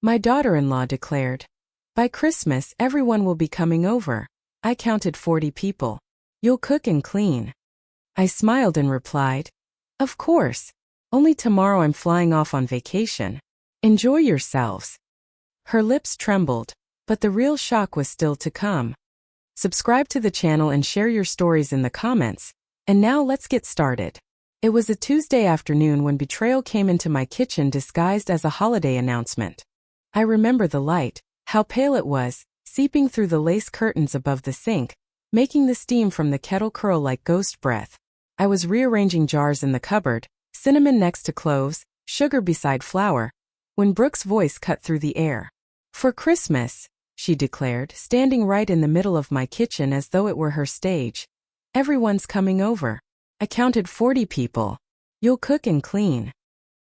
My daughter-in-law declared. By Christmas, everyone will be coming over. I counted 40 people. You'll cook and clean. I smiled and replied, of course. Only tomorrow I'm flying off on vacation. Enjoy yourselves. Her lips trembled, but the real shock was still to come. Subscribe to the channel and share your stories in the comments. And now let's get started. It was a Tuesday afternoon when betrayal came into my kitchen disguised as a holiday announcement. I remember the light, how pale it was, seeping through the lace curtains above the sink, making the steam from the kettle curl like ghost breath. I was rearranging jars in the cupboard, cinnamon next to cloves, sugar beside flour, when Brooke's voice cut through the air. For Christmas, she declared, standing right in the middle of my kitchen as though it were her stage. Everyone's coming over. I counted 40 people. You'll cook and clean.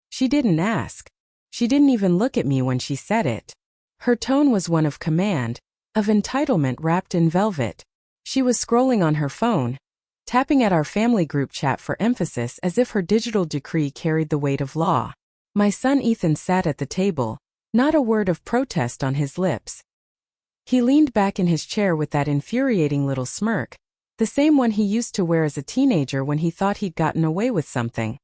She didn't ask. She didn't even look at me when she said it. Her tone was one of command, of entitlement wrapped in velvet. She was scrolling on her phone, tapping at our family group chat for emphasis as if her digital decree carried the weight of law. My son Ethan sat at the table, not a word of protest on his lips. He leaned back in his chair with that infuriating little smirk, the same one he used to wear as a teenager when he thought he'd gotten away with something.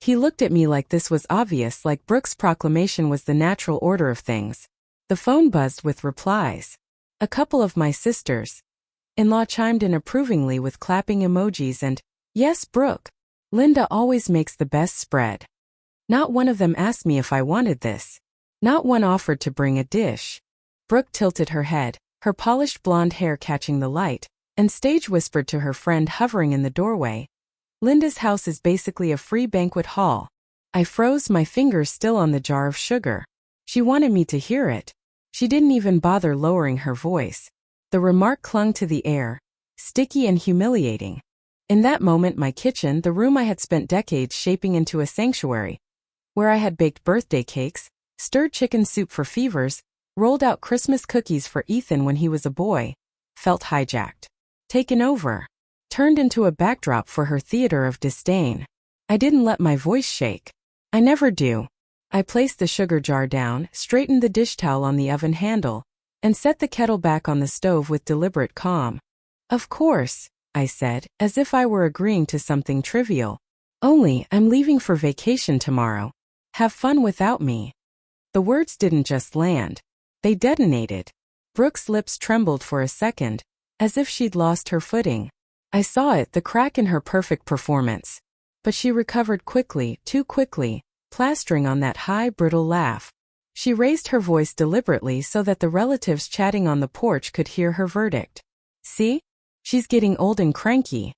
He looked at me like this was obvious, like Brooke's proclamation was the natural order of things. The phone buzzed with replies. A couple of my sisters-in-law chimed in approvingly with clapping emojis and, yes, Brooke. Linda always makes the best spread. Not one of them asked me if I wanted this. Not one offered to bring a dish. Brooke tilted her head, her polished blonde hair catching the light, and stage whispered to her friend hovering in the doorway. Linda's house is basically a free banquet hall. I froze, my fingers still on the jar of sugar. She wanted me to hear it. She didn't even bother lowering her voice. The remark clung to the air, sticky and humiliating. In that moment, my kitchen, the room I had spent decades shaping into a sanctuary, where I had baked birthday cakes, stirred chicken soup for fevers, rolled out Christmas cookies for Ethan when he was a boy, felt hijacked. Taken over. Turned into a backdrop for her theater of disdain. I didn't let my voice shake. I never do. I placed the sugar jar down, straightened the dish towel on the oven handle, and set the kettle back on the stove with deliberate calm. Of course, I said, as if I were agreeing to something trivial. Only, I'm leaving for vacation tomorrow. Have fun without me. The words didn't just land. They detonated. Brooke's lips trembled for a second, as if she'd lost her footing. I saw it, the crack in her perfect performance. But she recovered quickly, too quickly, plastering on that high, brittle laugh. She raised her voice deliberately so that the relatives chatting on the porch could hear her verdict. See? She's getting old and cranky.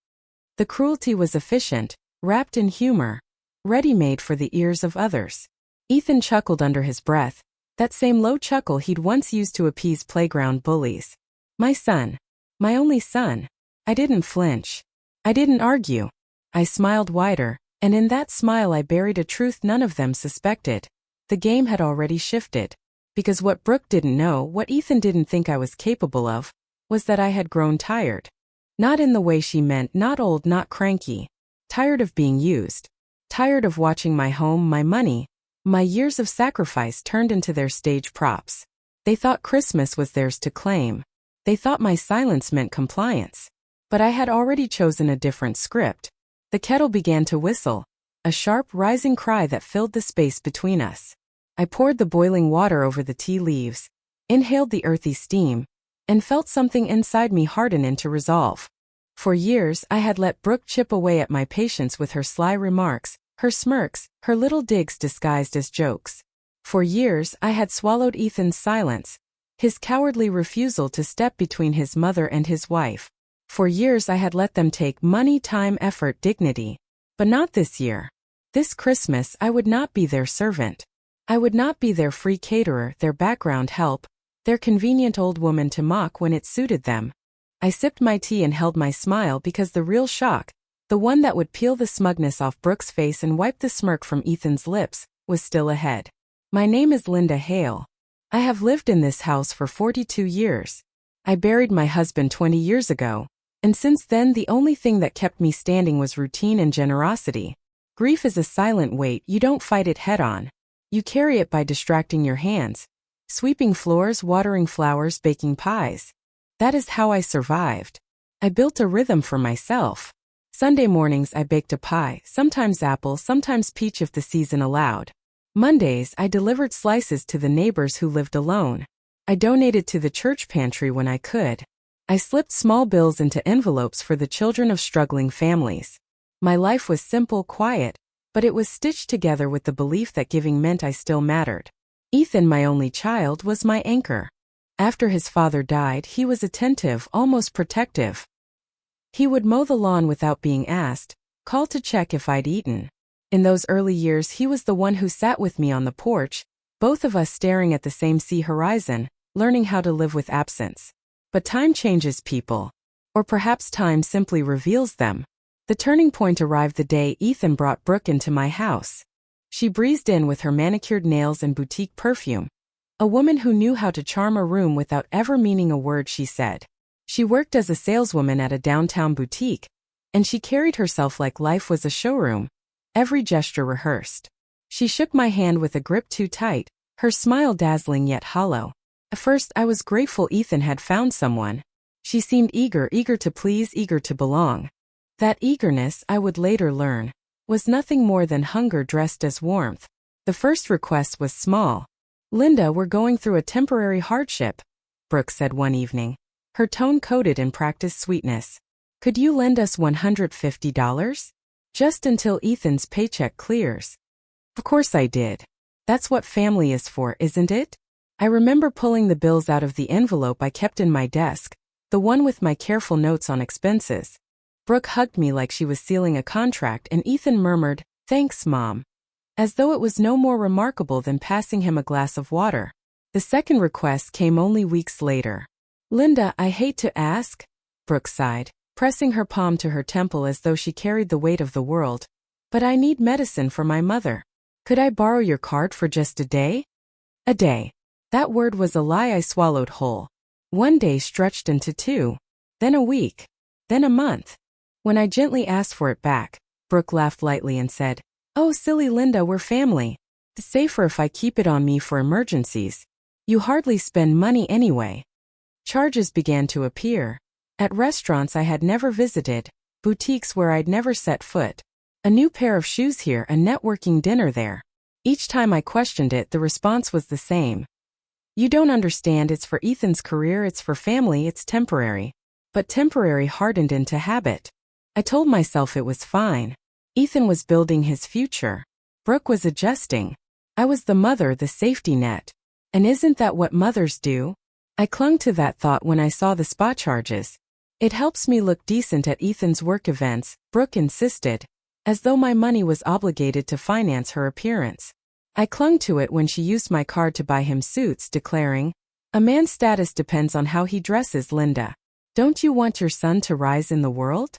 The cruelty was efficient, wrapped in humor, ready-made for the ears of others. Ethan chuckled under his breath, that same low chuckle he'd once used to appease playground bullies. My son. My only son. I didn't flinch. I didn't argue. I smiled wider, and in that smile I buried a truth none of them suspected. The game had already shifted. Because what Brooke didn't know, what Ethan didn't think I was capable of, was that I had grown tired. Not in the way she meant, not old, not cranky. Tired of being used. Tired of watching my home, my money, my years of sacrifice turned into their stage props. They thought Christmas was theirs to claim. They thought my silence meant compliance. But I had already chosen a different script. The kettle began to whistle, a sharp, rising cry that filled the space between us. I poured the boiling water over the tea leaves, inhaled the earthy steam, and felt something inside me harden into resolve. For years, I had let Brooke chip away at my patience with her sly remarks, her smirks, her little digs disguised as jokes. For years, I had swallowed Ethan's silence, his cowardly refusal to step between his mother and his wife. For years I had let them take money, time, effort, dignity. But not this year. This Christmas I would not be their servant. I would not be their free caterer, their background help, their convenient old woman to mock when it suited them. I sipped my tea and held my smile because the real shock, the one that would peel the smugness off Brooke's face and wipe the smirk from Ethan's lips, was still ahead. My name is Linda Hale. I have lived in this house for 42 years. I buried my husband 20 years ago. And since then the only thing that kept me standing was routine and generosity. Grief is a silent weight, you don't fight it head on. You carry it by distracting your hands, Sweeping floors, watering flowers, baking pies. That is how I survived. I built a rhythm for myself. Sunday mornings I baked a pie, sometimes apple, sometimes peach if the season allowed. Mondays I delivered slices to the neighbors who lived alone. I donated to the church pantry when I could. I slipped small bills into envelopes for the children of struggling families. My life was simple, quiet, but it was stitched together with the belief that giving meant I still mattered. Ethan, my only child, was my anchor. After his father died, he was attentive, almost protective. He would mow the lawn without being asked, call to check if I'd eaten. In those early years, he was the one who sat with me on the porch, both of us staring at the same sea horizon, learning how to live with absence. But time changes people. Or perhaps time simply reveals them. The turning point arrived the day Ethan brought Brooke into my house. She breezed in with her manicured nails and boutique perfume. A woman who knew how to charm a room without ever meaning a word she said. She worked as a saleswoman at a downtown boutique, and she carried herself like life was a showroom, every gesture rehearsed. She shook my hand with a grip too tight, her smile dazzling yet hollow. At first I was grateful Ethan had found someone. She seemed eager to please, eager to belong. That eagerness, I would later learn, was nothing more than hunger dressed as warmth. The first request was small. "Linda, we're going through a temporary hardship," Brooke said one evening, her tone coated in practiced sweetness. "Could you lend us $150? Just until Ethan's paycheck clears." Of course I did. That's what family is for, isn't it? I remember pulling the bills out of the envelope I kept in my desk, the one with my careful notes on expenses. Brooke hugged me like she was sealing a contract, and Ethan murmured, "Thanks, Mom," as though it was no more remarkable than passing him a glass of water. The second request came only weeks later. "Linda, I hate to ask," Brooke sighed, pressing her palm to her temple as though she carried the weight of the world, "but I need medicine for my mother. Could I borrow your card for just a day?" A day. That word was a lie I swallowed whole. One day stretched into 2, then a week, then a month. When I gently asked for it back, Brooke laughed lightly and said, "Oh, silly Linda, we're family. It's safer if I keep it on me for emergencies. You hardly spend money anyway." Charges began to appear. At restaurants I had never visited, boutiques where I'd never set foot. A new pair of shoes here, a networking dinner there. Each time I questioned it, the response was the same. "You don't understand, it's for Ethan's career, it's for family, it's temporary." But temporary hardened into habit. I told myself it was fine. Ethan was building his future. Brooke was adjusting. I was the mother, the safety net. And isn't that what mothers do? I clung to that thought when I saw the spa charges. "It helps me look decent at Ethan's work events," Brooke insisted, as though my money was obligated to finance her appearance. I clung to it when she used my card to buy him suits, declaring, "A man's status depends on how he dresses, Linda. Don't you want your son to rise in the world?"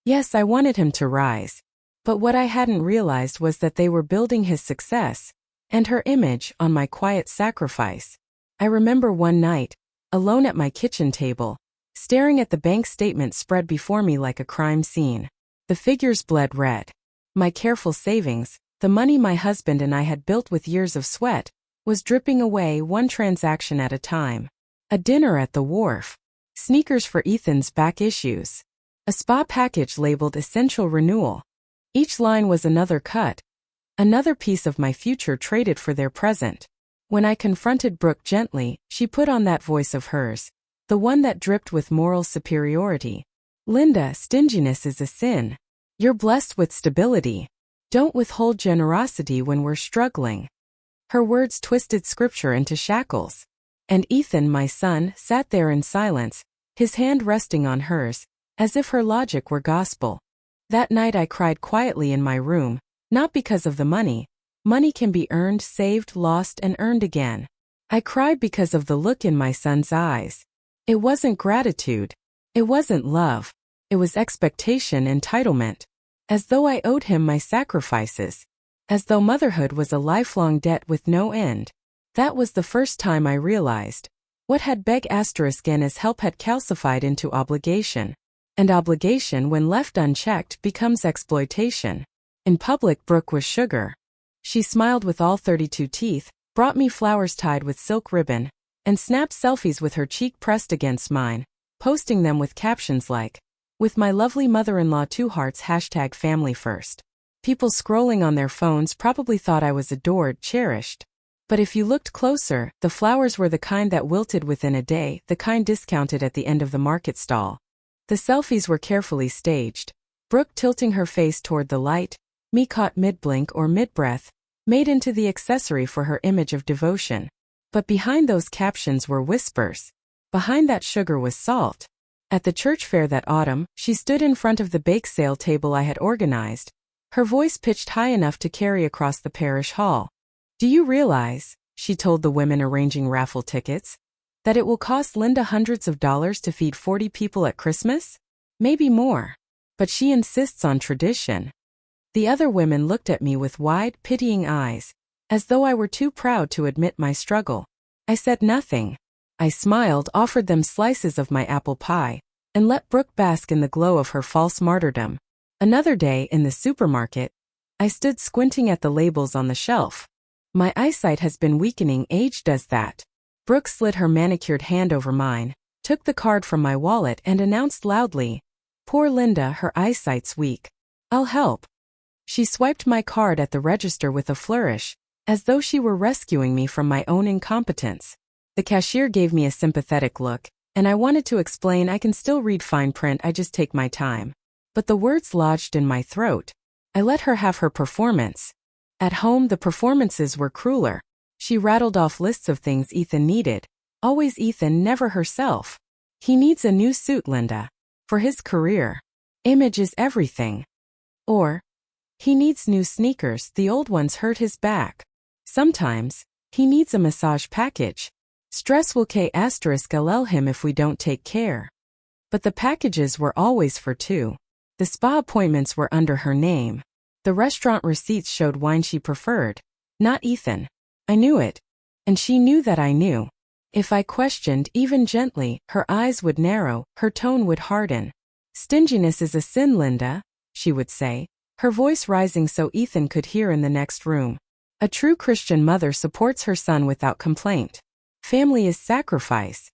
Yes, I wanted him to rise. But what I hadn't realized was that they were building his success and her image on my quiet sacrifice. I remember one night, alone at my kitchen table, staring at the bank statement spread before me like a crime scene. The figures bled red. My careful savings, the money my husband and I had built with years of sweat, was dripping away one transaction at a time. A dinner at the wharf. Sneakers for Ethan's back issues. A spa package labeled Essential Renewal. Each line was another cut. Another piece of my future traded for their present. When I confronted Brooke gently, she put on that voice of hers, the one that dripped with moral superiority. "Linda, stinginess is a sin. You're blessed with stability. Don't withhold generosity when we're struggling." Her words twisted scripture into shackles. And Ethan, my son, sat there in silence, his hand resting on hers, as if her logic were gospel. That night I cried quietly in my room, not because of the money. Money can be earned, saved, lost, and earned again. I cried because of the look in my son's eyes. It wasn't gratitude. It wasn't love. It was expectation, entitlement. As though I owed him my sacrifices. As though motherhood was a lifelong debt with no end. That was the first time I realized. What had beg n as help had calcified into obligation. And obligation, when left unchecked, becomes exploitation. In public, Brooke was sugar. She smiled with all 32 teeth, brought me flowers tied with silk ribbon, and snapped selfies with her cheek pressed against mine, posting them with captions like, "With my lovely mother-in-law 2 hearts #family first." People scrolling on their phones probably thought I was adored, cherished. But if you looked closer, the flowers were the kind that wilted within a day, the kind discounted at the end of the market stall. The selfies were carefully staged. Brooke tilting her face toward the light, me caught mid-blink or mid-breath, made into the accessory for her image of devotion. But behind those captions were whispers. Behind that sugar was salt. At the church fair that autumn, she stood in front of the bake sale table I had organized, her voice pitched high enough to carry across the parish hall. "Do you realize," she told the women arranging raffle tickets, "that it will cost Linda hundreds of dollars to feed 40 people at Christmas? Maybe more. But she insists on tradition." The other women looked at me with wide, pitying eyes, as though I were too proud to admit my struggle. I said nothing. I smiled, offered them slices of my apple pie, and let Brooke bask in the glow of her false martyrdom. Another day in the supermarket, I stood squinting at the labels on the shelf. My eyesight has been weakening, age does that. Brooke slid her manicured hand over mine, took the card from my wallet and announced loudly, "Poor Linda, her eyesight's weak. I'll help." She swiped my card at the register with a flourish, as though she were rescuing me from my own incompetence. The cashier gave me a sympathetic look, and I wanted to explain I can still read fine print, I just take my time. But the words lodged in my throat. I let her have her performance. At home, the performances were crueler. She rattled off lists of things Ethan needed. Always Ethan, never herself. "He needs a new suit, Linda. For his career. Image is everything." Or, "He needs new sneakers, the old ones hurt his back." Sometimes, "He needs a massage package. Stress will *LL him if we don't take care." But the packages were always for 2. The spa appointments were under her name. The restaurant receipts showed wine she preferred. Not Ethan. I knew it. And she knew that I knew. If I questioned, even gently, her eyes would narrow, her tone would harden. "Stinginess is a sin, Linda," she would say, her voice rising so Ethan could hear in the next room. "A true Christian mother supports her son without complaint. Family is sacrifice."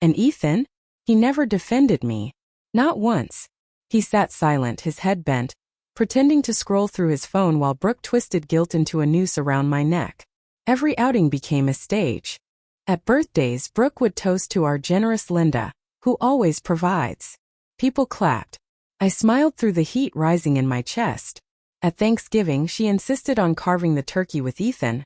And Ethan? He never defended me. Not once. He sat silent, his head bent, pretending to scroll through his phone while Brooke twisted guilt into a noose around my neck. Every outing became a stage. At birthdays, Brooke would toast to our generous Linda, who always provides. People clapped. I smiled through the heat rising in my chest. At Thanksgiving, she insisted on carving the turkey with Ethan,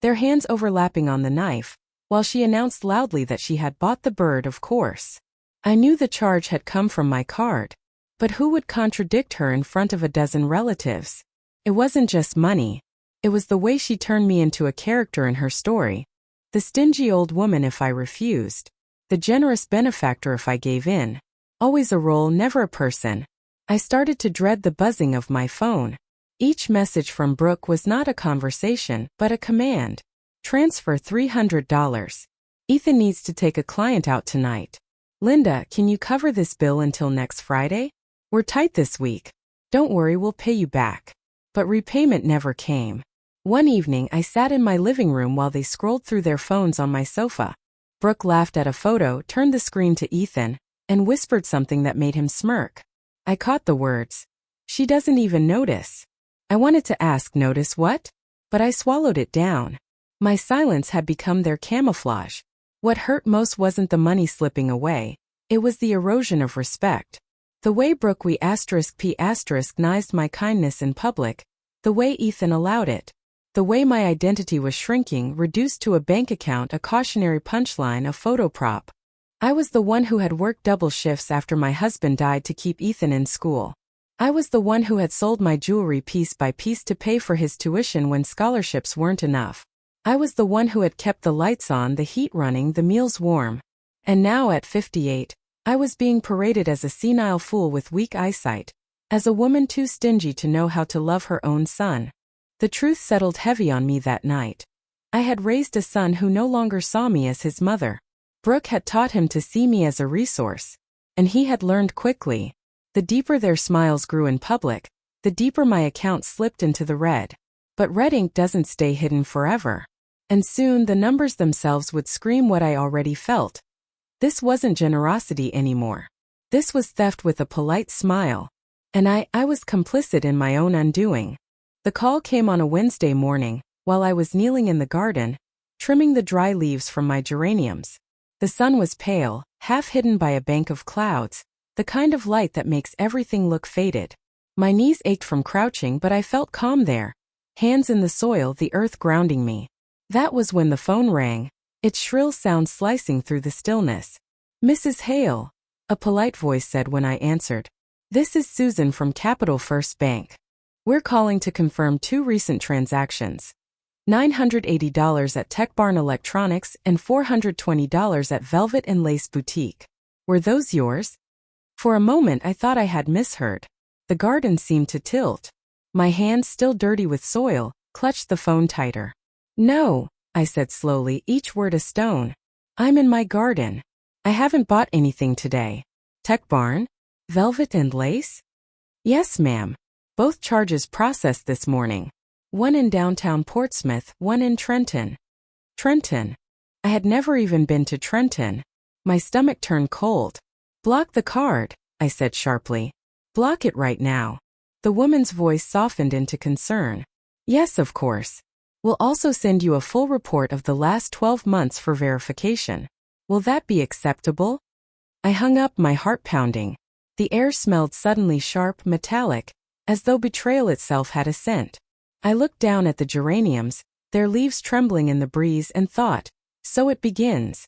their hands overlapping on the knife, while she announced loudly that she had bought the bird, of course. I knew the charge had come from my card. But who would contradict her in front of a dozen relatives? It wasn't just money. It was the way she turned me into a character in her story. The stingy old woman if I refused. The generous benefactor if I gave in. Always a role, never a person. I started to dread the buzzing of my phone. Each message from Brooke was not a conversation, but a command. "Transfer $300. Ethan needs to take a client out tonight. Linda, can you cover this bill until next Friday? We're tight this week. Don't worry, we'll pay you back." But repayment never came. One evening, I sat in my living room while they scrolled through their phones on my sofa. Brooke laughed at a photo, turned the screen to Ethan, and whispered something that made him smirk. I caught the words. "She doesn't even notice." I wanted to ask, "Notice what?" But I swallowed it down. My silence had become their camouflage. What hurt most wasn't the money slipping away. It was the erosion of respect. The way Brooke *P***nized my kindness in public, the way Ethan allowed it, the way my identity was shrinking, reduced to a bank account, a cautionary punchline, a photo prop. I was the one who had worked double shifts after my husband died to keep Ethan in school. I was the one who had sold my jewelry piece by piece to pay for his tuition when scholarships weren't enough. I was the one who had kept the lights on, the heat running, the meals warm. And now at 58, I was being paraded as a senile fool with weak eyesight, as a woman too stingy to know how to love her own son. The truth settled heavy on me that night. I had raised a son who no longer saw me as his mother. Brooke had taught him to see me as a resource. And he had learned quickly. The deeper their smiles grew in public, the deeper my account slipped into the red. But red ink doesn't stay hidden forever. And soon the numbers themselves would scream what I already felt. This wasn't generosity anymore. This was theft with a polite smile. And I was complicit in my own undoing. The call came on a Wednesday morning, while I was kneeling in the garden, trimming the dry leaves from my geraniums. The sun was pale, half hidden by a bank of clouds, the kind of light that makes everything look faded. My knees ached from crouching, but I felt calm there, hands in the soil, the earth grounding me. That was when the phone rang, its shrill sound slicing through the stillness. "Mrs. Hale," a polite voice said when I answered. "This is Susan from Capital First Bank. We're calling to confirm 2 recent transactions. $980 at Tech Barn Electronics and $420 at Velvet and Lace Boutique. Were those yours?" For a moment I thought I had misheard. The garden seemed to tilt. My hands, still dirty with soil, clutched the phone tighter. "No," I said slowly, each word a stone. "I'm in my garden. I haven't bought anything today." "Tech Barn? Velvet and Lace?" "Yes, ma'am. Both charges processed this morning. One in downtown Portsmouth, one in Trenton." Trenton. I had never even been to Trenton. My stomach turned cold. "Block the card," I said sharply. "Block it right now." The woman's voice softened into concern. "Yes, of course. We'll also send you a full report of the last 12 months for verification. Will that be acceptable?" I hung up, my heart pounding. The air smelled suddenly sharp, metallic, as though betrayal itself had a scent. I looked down at the geraniums, their leaves trembling in the breeze, and thought, so it begins.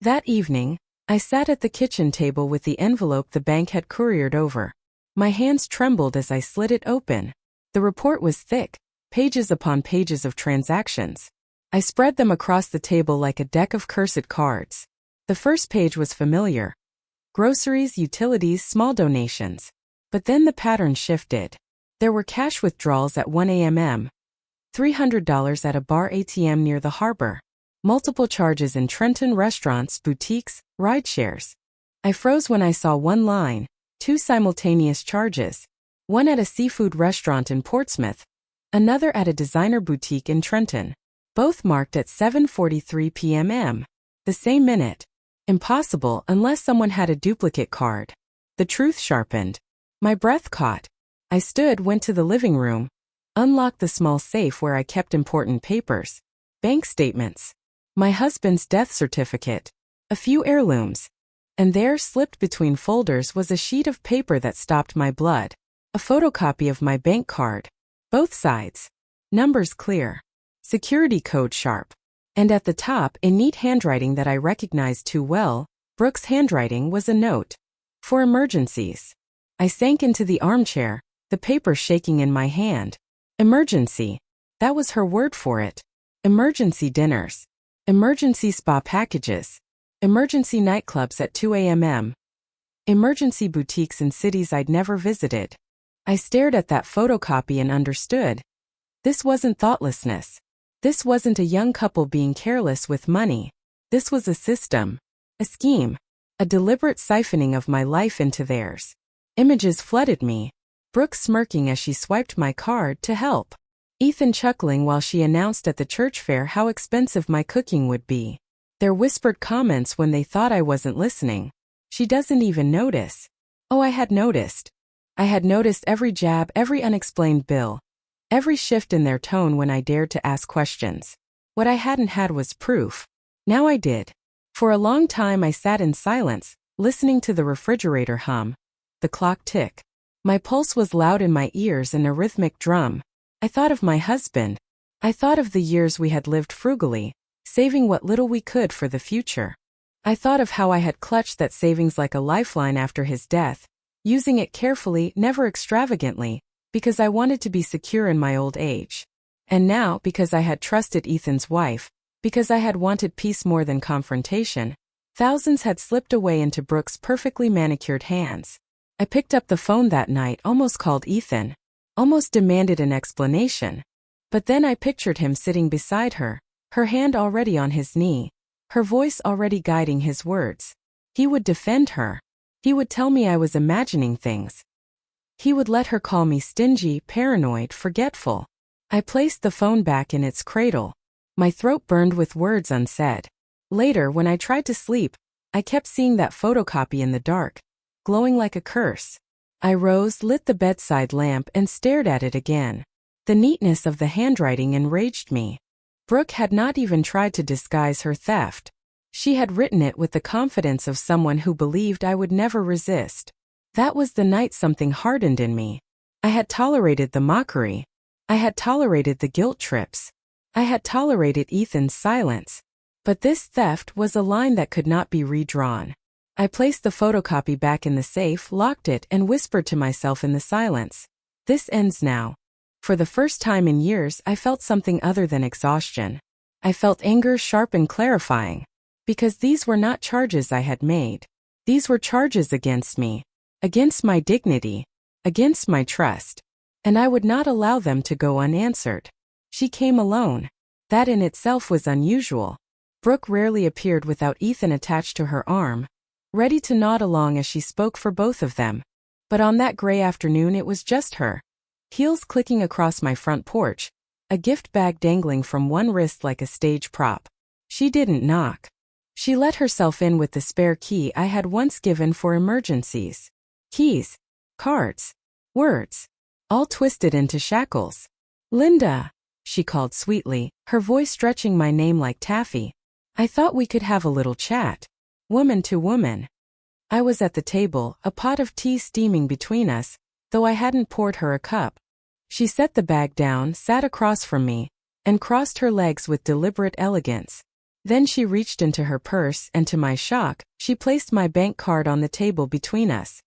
That evening, I sat at the kitchen table with the envelope the bank had couriered over. My hands trembled as I slid it open. The report was thick, pages upon pages of transactions. I spread them across the table like a deck of cursed cards. The first page was familiar. Groceries, utilities, small donations. But then the pattern shifted. There were cash withdrawals at 1 a.m., $300 at a bar ATM near the harbor, multiple charges in Trenton restaurants, boutiques, rideshares. I froze when I saw one line, 2 simultaneous charges, one at a seafood restaurant in Portsmouth, another at a designer boutique in Trenton, both marked at 7:43 p.m. The same minute. Impossible unless someone had a duplicate card. The truth sharpened. My breath caught. I stood, went to the living room, unlocked the small safe where I kept important papers, bank statements, my husband's death certificate, a few heirlooms. And there, slipped between folders, was a sheet of paper that stopped my blood, a photocopy of my bank card. Both sides. Numbers clear. Security code sharp. And at the top, in neat handwriting that I recognized too well, Brooke's handwriting, was a note. For emergencies. I sank into the armchair, the paper shaking in my hand. Emergency. That was her word for it. Emergency dinners. Emergency spa packages. Emergency nightclubs at 2 a.m. Emergency boutiques in cities I'd never visited. I stared at that photocopy and understood. This wasn't thoughtlessness. This wasn't a young couple being careless with money. This was a system. A scheme. A deliberate siphoning of my life into theirs. Images flooded me. Brooke smirking as she swiped my card to help. Ethan chuckling while she announced at the church fair how expensive my cooking would be. Their whispered comments when they thought I wasn't listening. She doesn't even notice. Oh, I had noticed. I had noticed every jab, every unexplained bill, every shift in their tone when I dared to ask questions. What I hadn't had was proof. Now I did. For a long time I sat in silence, listening to the refrigerator hum, the clock tick. My pulse was loud in my ears, an a rhythmic drum. I thought of my husband. I thought of the years we had lived frugally, saving what little we could for the future. I thought of how I had clutched that savings like a lifeline after his death, using it carefully, never extravagantly, because I wanted to be secure in my old age. And now, because I had trusted Ethan's wife, because I had wanted peace more than confrontation, thousands had slipped away into Brooke's perfectly manicured hands. I picked up the phone that night, almost called Ethan, almost demanded an explanation. But then I pictured him sitting beside her, her hand already on his knee, her voice already guiding his words. He would defend her. He would tell me I was imagining things. He would let her call me stingy, paranoid, forgetful. I placed the phone back in its cradle. My throat burned with words unsaid. Later, when I tried to sleep, I kept seeing that photocopy in the dark, glowing like a curse. I rose, lit the bedside lamp, and stared at it again. The neatness of the handwriting enraged me. Brooke had not even tried to disguise her theft. She had written it with the confidence of someone who believed I would never resist. That was the night something hardened in me. I had tolerated the mockery. I had tolerated the guilt trips. I had tolerated Ethan's silence. But this theft was a line that could not be redrawn. I placed the photocopy back in the safe, locked it, and whispered to myself in the silence. This ends now. For the first time in years, I felt something other than exhaustion. I felt anger, sharp and clarifying. Because these were not charges I had made. These were charges against me. Against my dignity. Against my trust. And I would not allow them to go unanswered. She came alone. That in itself was unusual. Brooke rarely appeared without Ethan attached to her arm, ready to nod along as she spoke for both of them. But on that gray afternoon it was just her. Heels clicking across my front porch, a gift bag dangling from one wrist like a stage prop. She didn't knock. She let herself in with the spare key I had once given for emergencies. Keys, cards, words, all twisted into shackles. Linda, she called sweetly, her voice stretching my name like taffy. I thought we could have a little chat. Woman to woman. I was at the table, a pot of tea steaming between us, though I hadn't poured her a cup. She set the bag down, sat across from me, and crossed her legs with deliberate elegance. Then she reached into her purse and, to my shock, she placed my bank card on the table between us.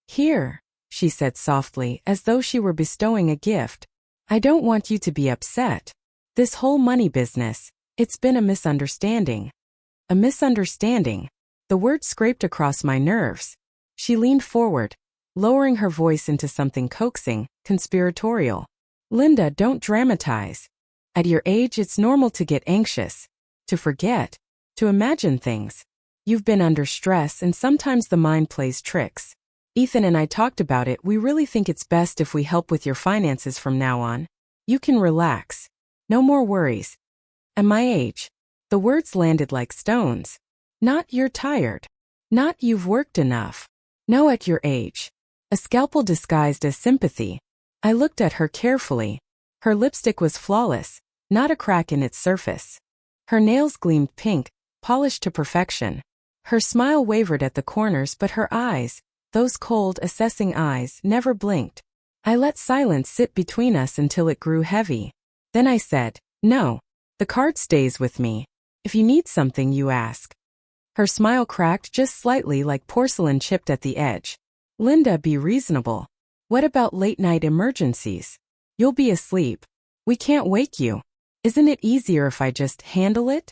Here, she said softly, as though she were bestowing a gift. I don't want you to be upset. This whole money business, it's been a misunderstanding. A misunderstanding. The word scraped across my nerves. She leaned forward, lowering her voice into something coaxing, conspiratorial. Linda, don't dramatize. At your age, it's normal to get anxious, to forget, to imagine things. You've been under stress and sometimes the mind plays tricks. Ethan and I talked about it. We really think it's best if we help with your finances from now on. You can relax. No more worries. At my age. The words landed like stones. Not you're tired. Not you've worked enough. No, at your age. A scalpel disguised as sympathy. I looked at her carefully. Her lipstick was flawless, not a crack in its surface. Her nails gleamed pink, polished to perfection. Her smile wavered at the corners, but her eyes, those cold, assessing eyes, never blinked. I let silence sit between us until it grew heavy. Then I said, no, the card stays with me. If you need something, you ask. Her smile cracked just slightly like porcelain chipped at the edge. Linda, be reasonable. What about late-night emergencies? You'll be asleep. We can't wake you. Isn't it easier if I just handle it?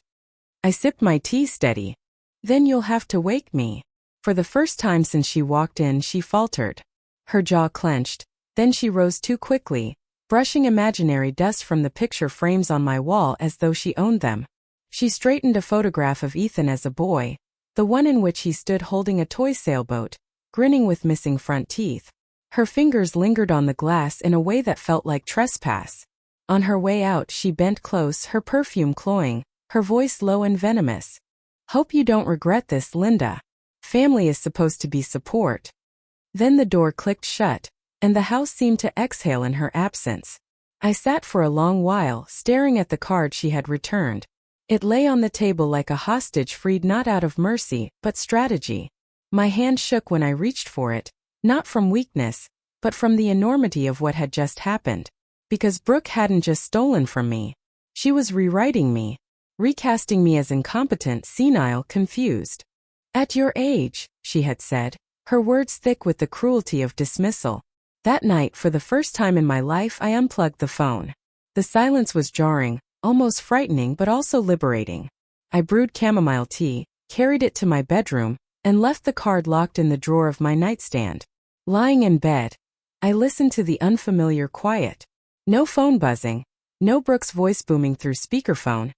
I sipped my tea steady. Then you'll have to wake me. For the first time since she walked in, she faltered. Her jaw clenched. Then she rose too quickly, brushing imaginary dust from the picture frames on my wall as though she owned them. She straightened a photograph of Ethan as a boy, the one in which he stood holding a toy sailboat, grinning with missing front teeth. Her fingers lingered on the glass in a way that felt like trespass. On her way out, she bent close, her perfume cloying, her voice low and venomous. Hope you don't regret this, Linda. Family is supposed to be support. Then the door clicked shut, and the house seemed to exhale in her absence. I sat for a long while, staring at the card she had returned. It lay on the table like a hostage freed not out of mercy, but strategy. My hand shook when I reached for it, not from weakness, but from the enormity of what had just happened. Because Brooke hadn't just stolen from me. She was rewriting me, recasting me as incompetent, senile, confused. At your age, she had said, her words thick with the cruelty of dismissal. That night, for the first time in my life, I unplugged the phone. The silence was jarring, almost frightening but also liberating. I brewed chamomile tea, carried it to my bedroom, and left the card locked in the drawer of my nightstand. Lying in bed, I listened to the unfamiliar quiet. No phone buzzing, no Brooke's voice booming through speakerphone,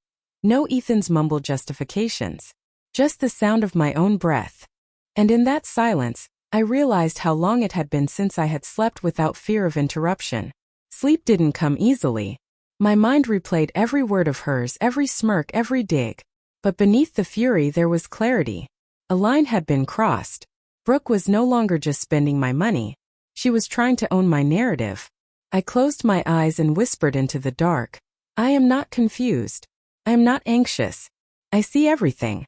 no Ethan's mumbled justifications. Just the sound of my own breath. And in that silence, I realized how long it had been since I had slept without fear of interruption. Sleep didn't come easily. My mind replayed every word of hers, every smirk, every dig. But beneath the fury there was clarity. A line had been crossed. Brooke was no longer just spending my money. She was trying to own my narrative. I closed my eyes and whispered into the dark. I am not confused. I am not anxious. I see everything.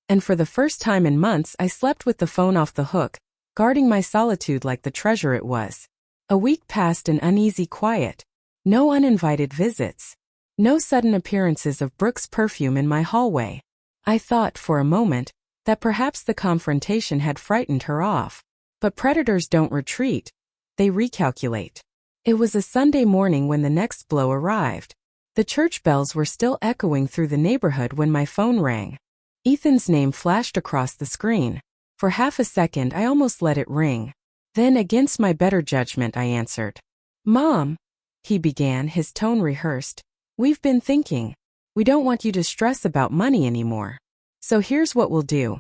And for the first time in months I slept with the phone off the hook, guarding my solitude like the treasure it was. A week passed in uneasy quiet. No uninvited visits. No sudden appearances of Brooke's perfume in my hallway. I thought, for a moment, that perhaps the confrontation had frightened her off. But predators don't retreat. They recalculate. It was a Sunday morning when the next blow arrived. The church bells were still echoing through the neighborhood when my phone rang. Ethan's name flashed across the screen. For half a second I almost let it ring. Then, against my better judgment, I answered. "Mom," he began, his tone rehearsed. "We've been thinking. We don't want you to stress about money anymore. So here's what we'll do.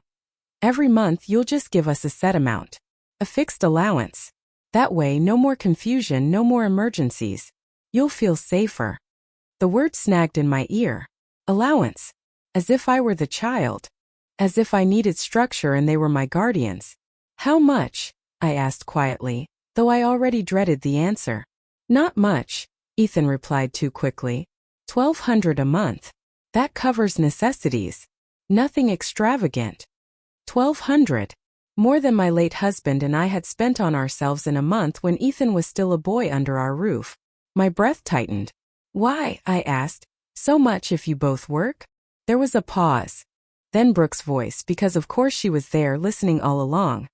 Every month you'll just give us a set amount. A fixed allowance. That way, no more confusion, no more emergencies. You'll feel safer." The word snagged in my ear. Allowance. As if I were the child. As if I needed structure and they were my guardians. "How much?" I asked quietly, though I already dreaded the answer. "Not much," Ethan replied too quickly. $1,200 a month. That covers necessities. Nothing extravagant. $1,200. More than my late husband and I had spent on ourselves in a month when Ethan was still a boy under our roof. My breath tightened. "Why?" I asked. "So much if you both work?" There was a pause. Then Brooke's voice, because of course she was there listening all along,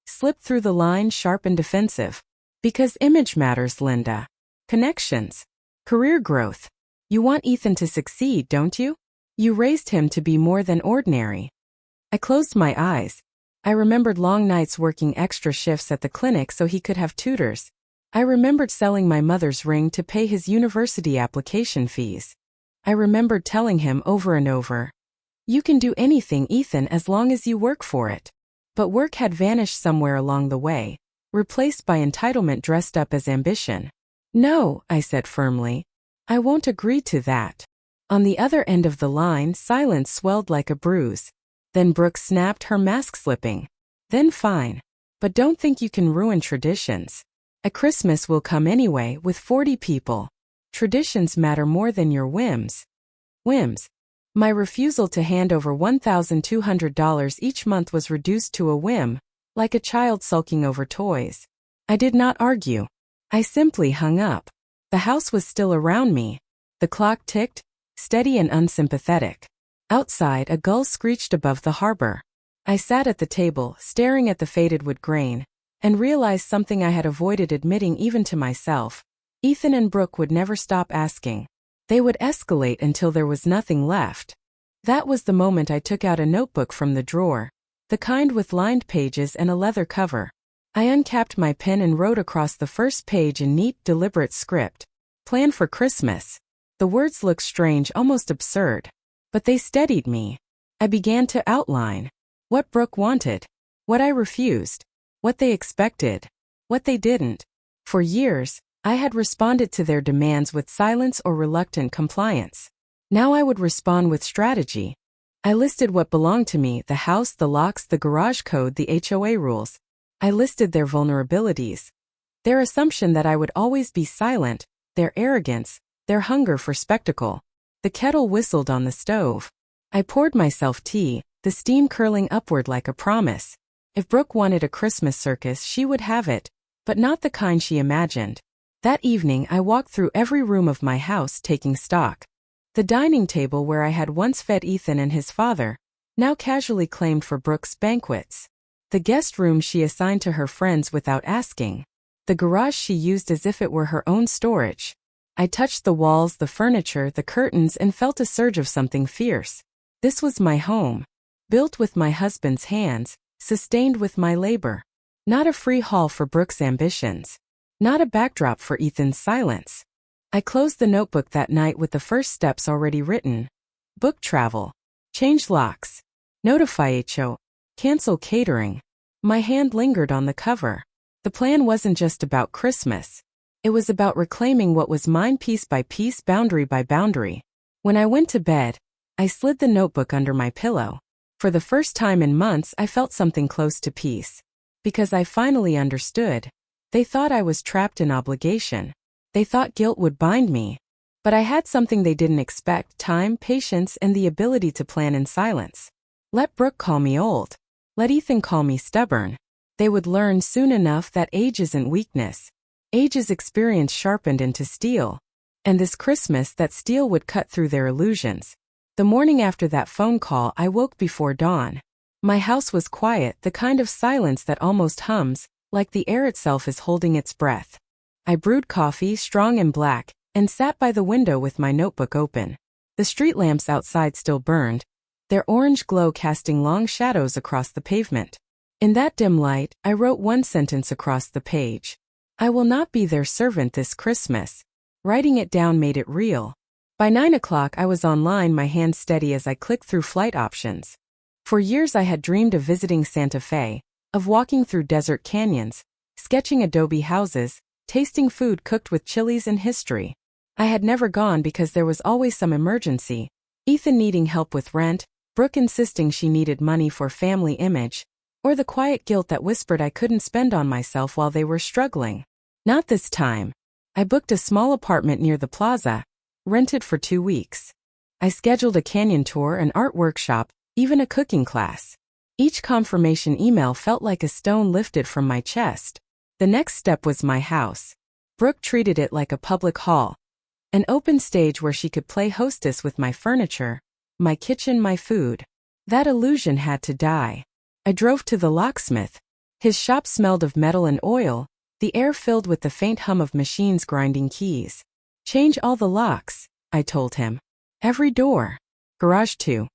slipped through the line, sharp and defensive. "Because image matters, Linda. Connections. Career growth. You want Ethan to succeed, don't you? You raised him to be more than ordinary." I closed my eyes. I remembered long nights working extra shifts at the clinic so he could have tutors. I remembered selling my mother's ring to pay his university application fees. I remembered telling him over and over, "You can do anything, Ethan, as long as you work for it." But work had vanished somewhere along the way, replaced by entitlement dressed up as ambition. "No," I said firmly. "I won't agree to that." On the other end of the line, silence swelled like a bruise. Then Brooke snapped, her mask slipping. "Then fine. But don't think you can ruin traditions. A Christmas will come anyway, with 40 people. Traditions matter more than your whims." Whims. My refusal to hand over $1,200 each month was reduced to a whim, like a child sulking over toys. I did not argue. I simply hung up. The house was still around me. The clock ticked, steady and unsympathetic. Outside, a gull screeched above the harbor. I sat at the table, staring at the faded wood grain, and realized something I had avoided admitting even to myself. Ethan and Brooke would never stop asking. They would escalate until there was nothing left. That was the moment I took out a notebook from the drawer, the kind with lined pages and a leather cover. I uncapped my pen and wrote across the first page in neat, deliberate script. "Plan for Christmas." The words looked strange, almost absurd. But they steadied me. I began to outline what Brooke wanted, what I refused, what they expected, what they didn't. For years, I had responded to their demands with silence or reluctant compliance. Now I would respond with strategy. I listed what belonged to me: the house, the locks, the garage code, the HOA rules. I listed their vulnerabilities. Their assumption that I would always be silent, their arrogance, their hunger for spectacle. The kettle whistled on the stove. I poured myself tea, the steam curling upward like a promise. If Brooke wanted a Christmas circus, she would have it, but not the kind she imagined. That evening I walked through every room of my house, taking stock. The dining table where I had once fed Ethan and his father, now casually claimed for Brooke's banquets. The guest room she assigned to her friends without asking. The garage she used as if it were her own storage. I touched the walls, the furniture, the curtains, and felt a surge of something fierce. This was my home. Built with my husband's hands, sustained with my labor. Not a free haul for Brooke's ambitions. Not a backdrop for Ethan's silence. I closed the notebook that night with the first steps already written. Book travel. Change locks. Notify HO. Cancel catering. My hand lingered on the cover. The plan wasn't just about Christmas. It was about reclaiming what was mine piece by piece, boundary by boundary. When I went to bed, I slid the notebook under my pillow. For the first time in months, I felt something close to peace. Because I finally understood. They thought I was trapped in obligation. They thought guilt would bind me. But I had something they didn't expect: time, patience, and the ability to plan in silence. Let Brooke call me old. Let Ethan call me stubborn. They would learn soon enough that age isn't weakness. Age is experience sharpened into steel. And this Christmas, that steel would cut through their illusions. The morning after that phone call, I woke before dawn. My house was quiet, the kind of silence that almost hums, like the air itself is holding its breath. I brewed coffee, strong and black, and sat by the window with my notebook open. The street lamps outside still burned, their orange glow casting long shadows across the pavement. In that dim light, I wrote one sentence across the page. I will not be their servant this Christmas. Writing it down made it real. By 9 o'clock I was online, my hands steady as I clicked through flight options. For years I had dreamed of visiting Santa Fe, of walking through desert canyons, sketching adobe houses, tasting food cooked with chilies and history. I had never gone because there was always some emergency: Ethan needing help with rent, Brooke insisting she needed money for family image, or the quiet guilt that whispered I couldn't spend on myself while they were struggling. Not this time. I booked a small apartment near the plaza, rented for 2 weeks. I scheduled a canyon tour, an art workshop, even a cooking class. Each confirmation email felt like a stone lifted from my chest. The next step was my house. Brooke treated it like a public hall, an open stage where she could play hostess with my furniture, my kitchen, my food. That illusion had to die. I drove to the locksmith. His shop smelled of metal and oil, the air filled with the faint hum of machines grinding keys. Change all the locks, I told him. Every door. Garage too.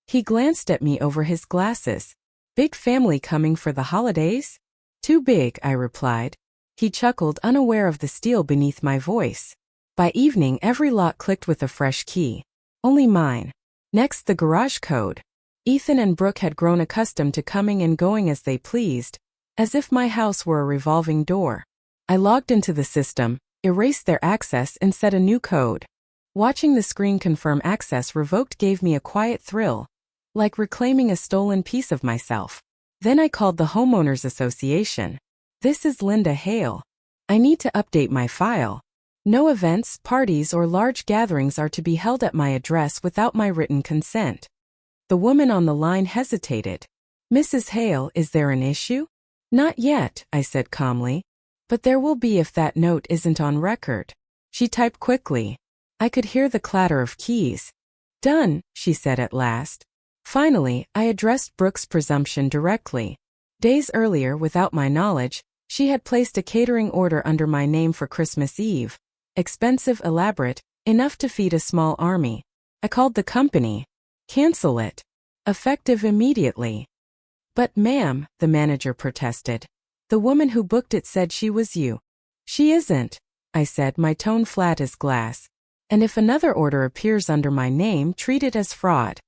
He glanced at me over his glasses. Big family coming for the holidays? Too big, I replied. He chuckled, unaware of the steel beneath my voice. By evening, every lock clicked with a fresh key. Only mine. Next, the garage code. Ethan and Brooke had grown accustomed to coming and going as they pleased, as if my house were a revolving door. I logged into the system, erased their access, and set a new code. Watching the screen confirm access revoked gave me a quiet thrill, like reclaiming a stolen piece of myself. Then I called the Homeowners Association. This is Linda Hale. I need to update my file. No events, parties, or large gatherings are to be held at my address without my written consent. The woman on the line hesitated. Mrs. Hale, is there an issue? Not yet, I said calmly. But there will be if that note isn't on record. She typed quickly. I could hear the clatter of keys. Done, she said at last. Finally, I addressed Brooke's presumption directly. Days earlier, without my knowledge, she had placed a catering order under my name for Christmas Eve. Expensive, elaborate, enough to feed a small army. I called the company. Cancel it. Effective immediately. But ma'am, the manager protested. The woman who booked it said she was you. She isn't, I said, my tone flat as glass. And if another order appears under my name, treat it as fraud.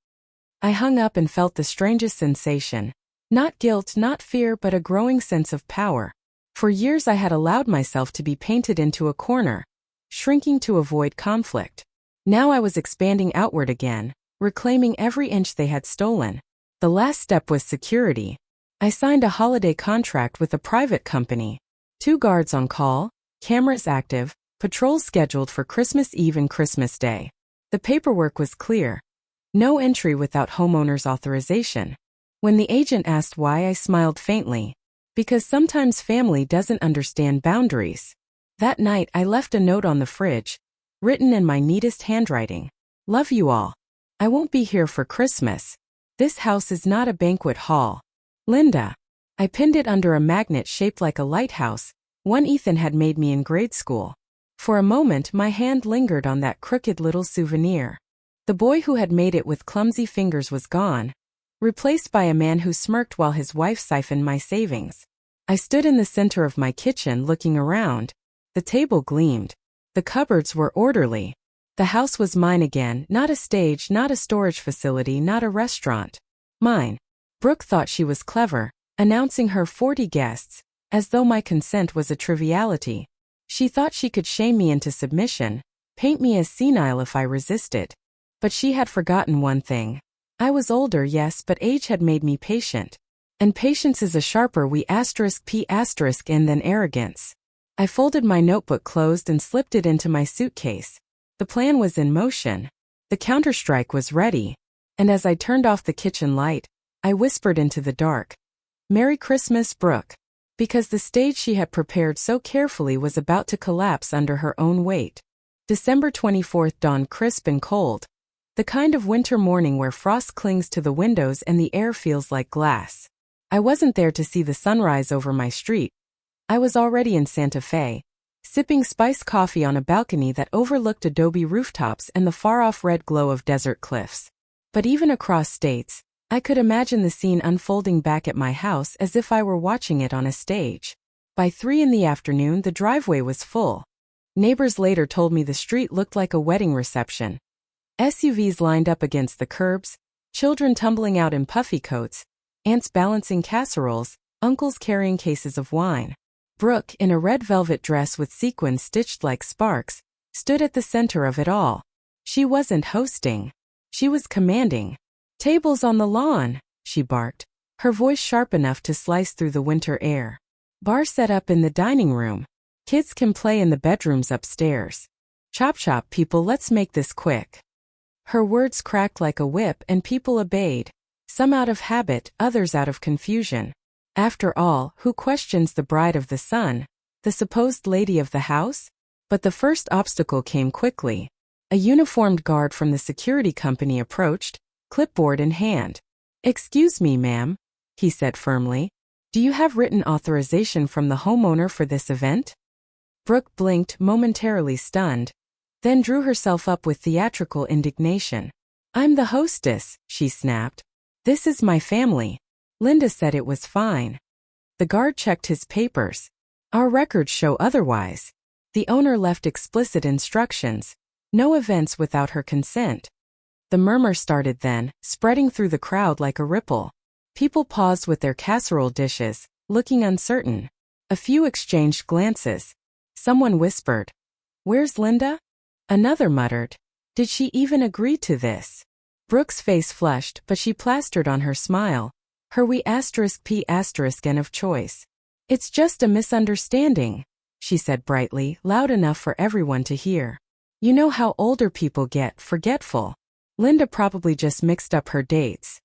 I hung up and felt the strangest sensation. Not guilt, not fear, but a growing sense of power. For years I had allowed myself to be painted into a corner, shrinking to avoid conflict. Now I was expanding outward again, reclaiming every inch they had stolen. The last step was security. I signed a holiday contract with a private company. 2 guards on call, cameras active, patrols scheduled for Christmas Eve and Christmas Day. The paperwork was clear. No entry without homeowner's authorization. When the agent asked why, I smiled faintly. Because sometimes family doesn't understand boundaries. That night I left a note on the fridge, written in my neatest handwriting. Love you all. I won't be here for Christmas. This house is not a banquet hall. Linda. I pinned it under a magnet shaped like a lighthouse, one Ethan had made me in grade school. For a moment my hand lingered on that crooked little souvenir. The boy who had made it with clumsy fingers was gone, replaced by a man who smirked while his wife siphoned my savings. I stood in the center of my kitchen looking around. The table gleamed. The cupboards were orderly. The house was mine again, not a stage, not a storage facility, not a restaurant. Mine. Brooke thought she was clever, announcing her 40 guests, as though my consent was a triviality. She thought she could shame me into submission, paint me as senile if I resisted. But she had forgotten one thing. I was older, yes, but age had made me patient. And patience is a sharper p** than arrogance. I folded my notebook closed and slipped it into my suitcase. The plan was in motion. The counterstrike was ready. And as I turned off the kitchen light, I whispered into the dark, "Merry Christmas, Brooke." Because the stage she had prepared so carefully was about to collapse under her own weight. December 24th dawned crisp and cold. The kind of winter morning where frost clings to the windows and the air feels like glass. I wasn't there to see the sunrise over my street. I was already in Santa Fe, sipping spiced coffee on a balcony that overlooked adobe rooftops and the far-off red glow of desert cliffs. But even across states, I could imagine the scene unfolding back at my house as if I were watching it on a stage. By 3 in the afternoon, the driveway was full. Neighbors later told me the street looked like a wedding reception. SUVs lined up against the curbs, children tumbling out in puffy coats, aunts balancing casseroles, uncles carrying cases of wine. Brooke, in a red velvet dress with sequins stitched like sparks, stood at the center of it all. She wasn't hosting. She was commanding. "Tables on the lawn," she barked, her voice sharp enough to slice through the winter air. "Bar set up in the dining room. Kids can play in the bedrooms upstairs. Chop chop, people, let's make this quick." Her words cracked like a whip and people obeyed, some out of habit, others out of confusion. After all, who questions the bride of the sun, the supposed lady of the house? But the first obstacle came quickly. A uniformed guard from the security company approached, clipboard in hand. "Excuse me, ma'am," he said firmly. "Do you have written authorization from the homeowner for this event?" Brooke blinked, momentarily stunned, then drew herself up with theatrical indignation. "I'm the hostess," she snapped. "This is my family. Linda said it was fine." The guard checked his papers. "Our records show otherwise." The owner left explicit instructions. No events without her consent. The murmur started then, spreading through the crowd like a ripple. People paused with their casserole dishes, looking uncertain. A few exchanged glances. Someone whispered, "Where's Linda?" Another muttered, "Did she even agree to this?" Brooke's face flushed, but she plastered on her smile. Her p** n of choice. "It's just a misunderstanding," she said brightly, loud enough for everyone to hear. "You know how older people get, forgetful. Linda probably just mixed up her dates."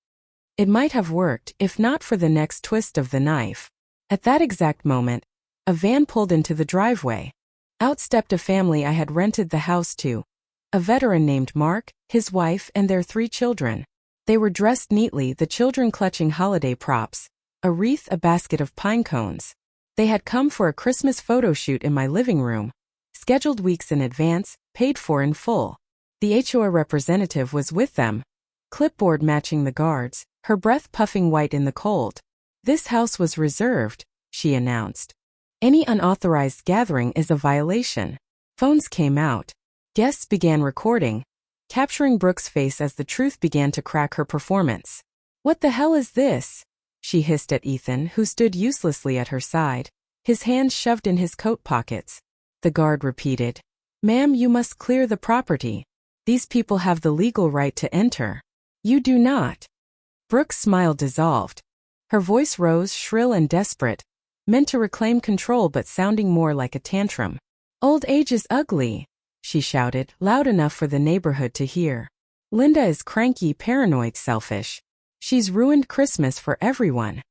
It might have worked, if not for the next twist of the knife. At that exact moment, a van pulled into the driveway. Out stepped a family I had rented the house to. A veteran named Mark, his wife, and their 3 children. They were dressed neatly, the children clutching holiday props, a wreath, a basket of pine cones. They had come for a Christmas photo shoot in my living room, scheduled weeks in advance, paid for in full. The HOA representative was with them, clipboard matching the guards, her breath puffing white in the cold. "This house was reserved," she announced. "Any unauthorized gathering is a violation." Phones came out. Guests began recording, capturing Brooke's face as the truth began to crack her performance. "What the hell is this?" she hissed at Ethan, who stood uselessly at her side, his hands shoved in his coat pockets. The guard repeated, "Ma'am, you must clear the property. These people have the legal right to enter. You do not." Brooke's smile dissolved. Her voice rose, shrill and desperate, meant to reclaim control but sounding more like a tantrum. "Old age is ugly," she shouted, loud enough for the neighborhood to hear. "Linda is cranky, paranoid, selfish. She's ruined Christmas for everyone."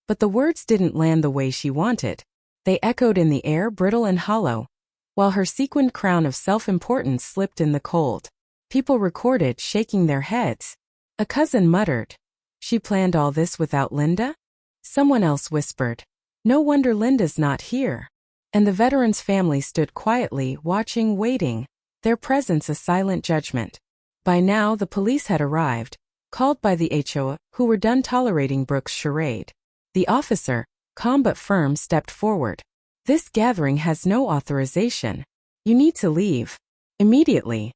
But the words didn't land the way she wanted. They echoed in the air, brittle and hollow, while her sequined crown of self-importance slipped in the cold. People recorded, shaking their heads. A cousin muttered, "She planned all this without Linda?" Someone else whispered, "No wonder Linda's not here." And the veteran's family stood quietly, watching, waiting, their presence a silent judgment. By now the police had arrived, called by the HOA, who were done tolerating Brooke's charade. The officer, calm but firm, stepped forward. "This gathering has no authorization. You need to leave. Immediately."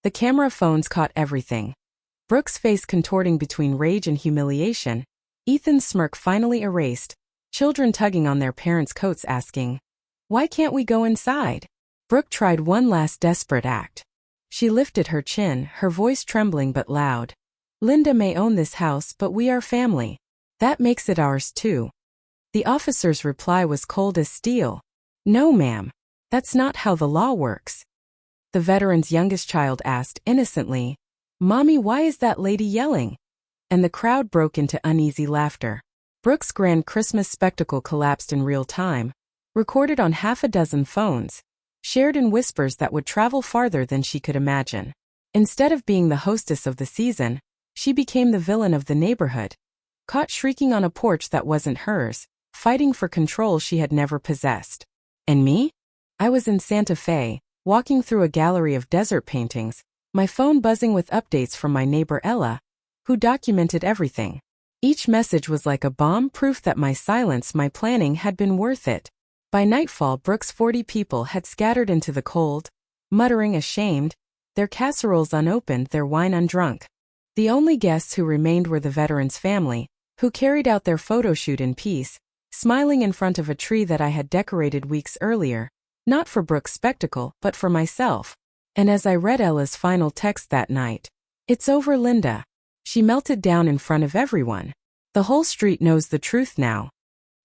The camera phones caught everything. Brooke's face contorting between rage and humiliation, Ethan's smirk finally erased, children tugging on their parents' coats asking, Why can't we go inside? Brooke tried one last desperate act. She lifted her chin, her voice trembling but loud. Linda may own this house, but we are family. That makes it ours too. The officer's reply was cold as steel. No, ma'am. That's not how the law works. The veteran's youngest child asked innocently, Mommy, why is that lady yelling? And the crowd broke into uneasy laughter. Brooke's grand Christmas spectacle collapsed in real time, recorded on half a dozen phones, shared in whispers that would travel farther than she could imagine. Instead of being the hostess of the season, she became the villain of the neighborhood, caught shrieking on a porch that wasn't hers, fighting for control she had never possessed. And me? I was in Santa Fe, walking through a gallery of desert paintings, my phone buzzing with updates from my neighbor Ella, who documented everything. Each message was like a bomb, proof that my silence, my planning had been worth it. By nightfall, Brooke's 40 people had scattered into the cold, muttering ashamed, their casseroles unopened, their wine undrunk. The only guests who remained were the veteran's family, who carried out their photo shoot in peace, smiling in front of a tree that I had decorated weeks earlier, not for Brooke's spectacle, but for myself. And as I read Ella's final text that night, "It's over, Linda," she melted down in front of everyone. The whole street knows the truth now.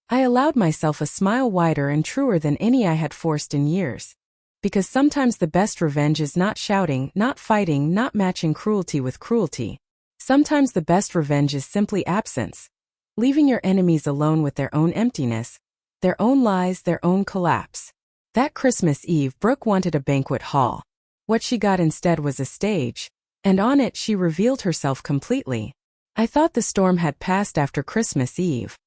I allowed myself a smile wider and truer than any I had forced in years. Because sometimes the best revenge is not shouting, not fighting, not matching cruelty with cruelty. Sometimes the best revenge is simply absence, leaving your enemies alone with their own emptiness, their own lies, their own collapse. That Christmas Eve, Brooke wanted a banquet hall. What she got instead was a stage, and on it she revealed herself completely. I thought the storm had passed after Christmas Eve.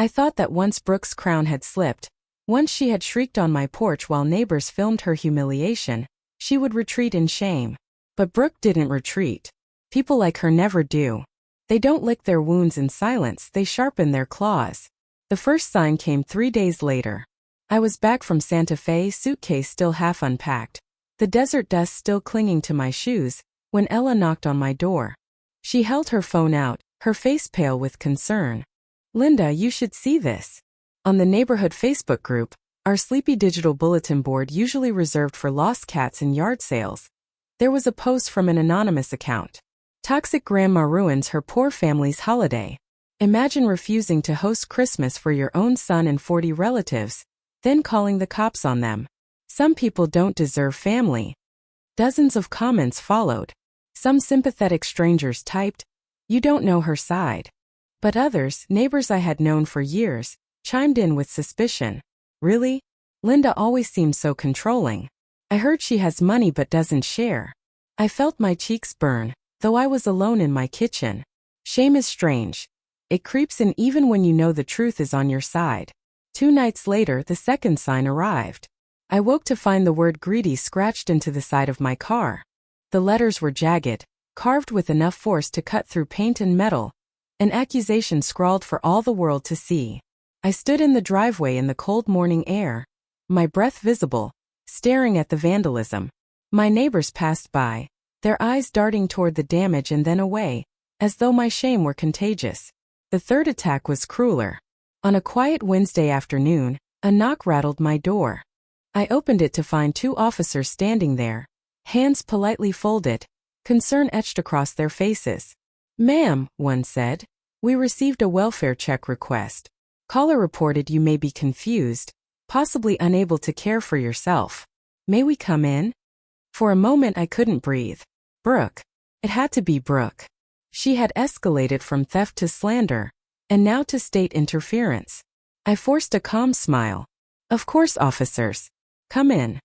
I thought that once Brooke's crown had slipped, once she had shrieked on my porch while neighbors filmed her humiliation, she would retreat in shame. But Brooke didn't retreat. People like her never do. They don't lick their wounds in silence, they sharpen their claws. The first sign came 3 days later. I was back from Santa Fe, suitcase still half unpacked, the desert dust still clinging to my shoes, when Ella knocked on my door. She held her phone out, her face pale with concern. Linda, you should see this. On the neighborhood Facebook group, our sleepy digital bulletin board usually reserved for lost cats and yard sales, there was a post from an anonymous account. Toxic grandma ruins her poor family's holiday. Imagine refusing to host Christmas for your own son and 40 relatives, then calling the cops on them. Some people don't deserve family. Dozens of comments followed. Some sympathetic strangers typed, "You don't know her side." But others, neighbors I had known for years, chimed in with suspicion. Really? Linda always seems so controlling. I heard she has money but doesn't share. I felt my cheeks burn, though I was alone in my kitchen. Shame is strange. It creeps in even when you know the truth is on your side. 2 nights later, the second sign arrived. I woke to find the word greedy scratched into the side of my car. The letters were jagged, carved with enough force to cut through paint and metal, an accusation scrawled for all the world to see. I stood in the driveway in the cold morning air, my breath visible, staring at the vandalism. My neighbors passed by, their eyes darting toward the damage and then away, as though my shame were contagious. The third attack was crueler. On a quiet Wednesday afternoon, a knock rattled my door. I opened it to find 2 officers standing there, hands politely folded, concern etched across their faces. "Ma'am," one said, "we received a welfare check request. Caller reported you may be confused, possibly unable to care for yourself. May we come in?" For a moment I couldn't breathe. Brooke. It had to be Brooke. She had escalated from theft to slander, and now to state interference. I forced a calm smile. "Of course, officers. Come in."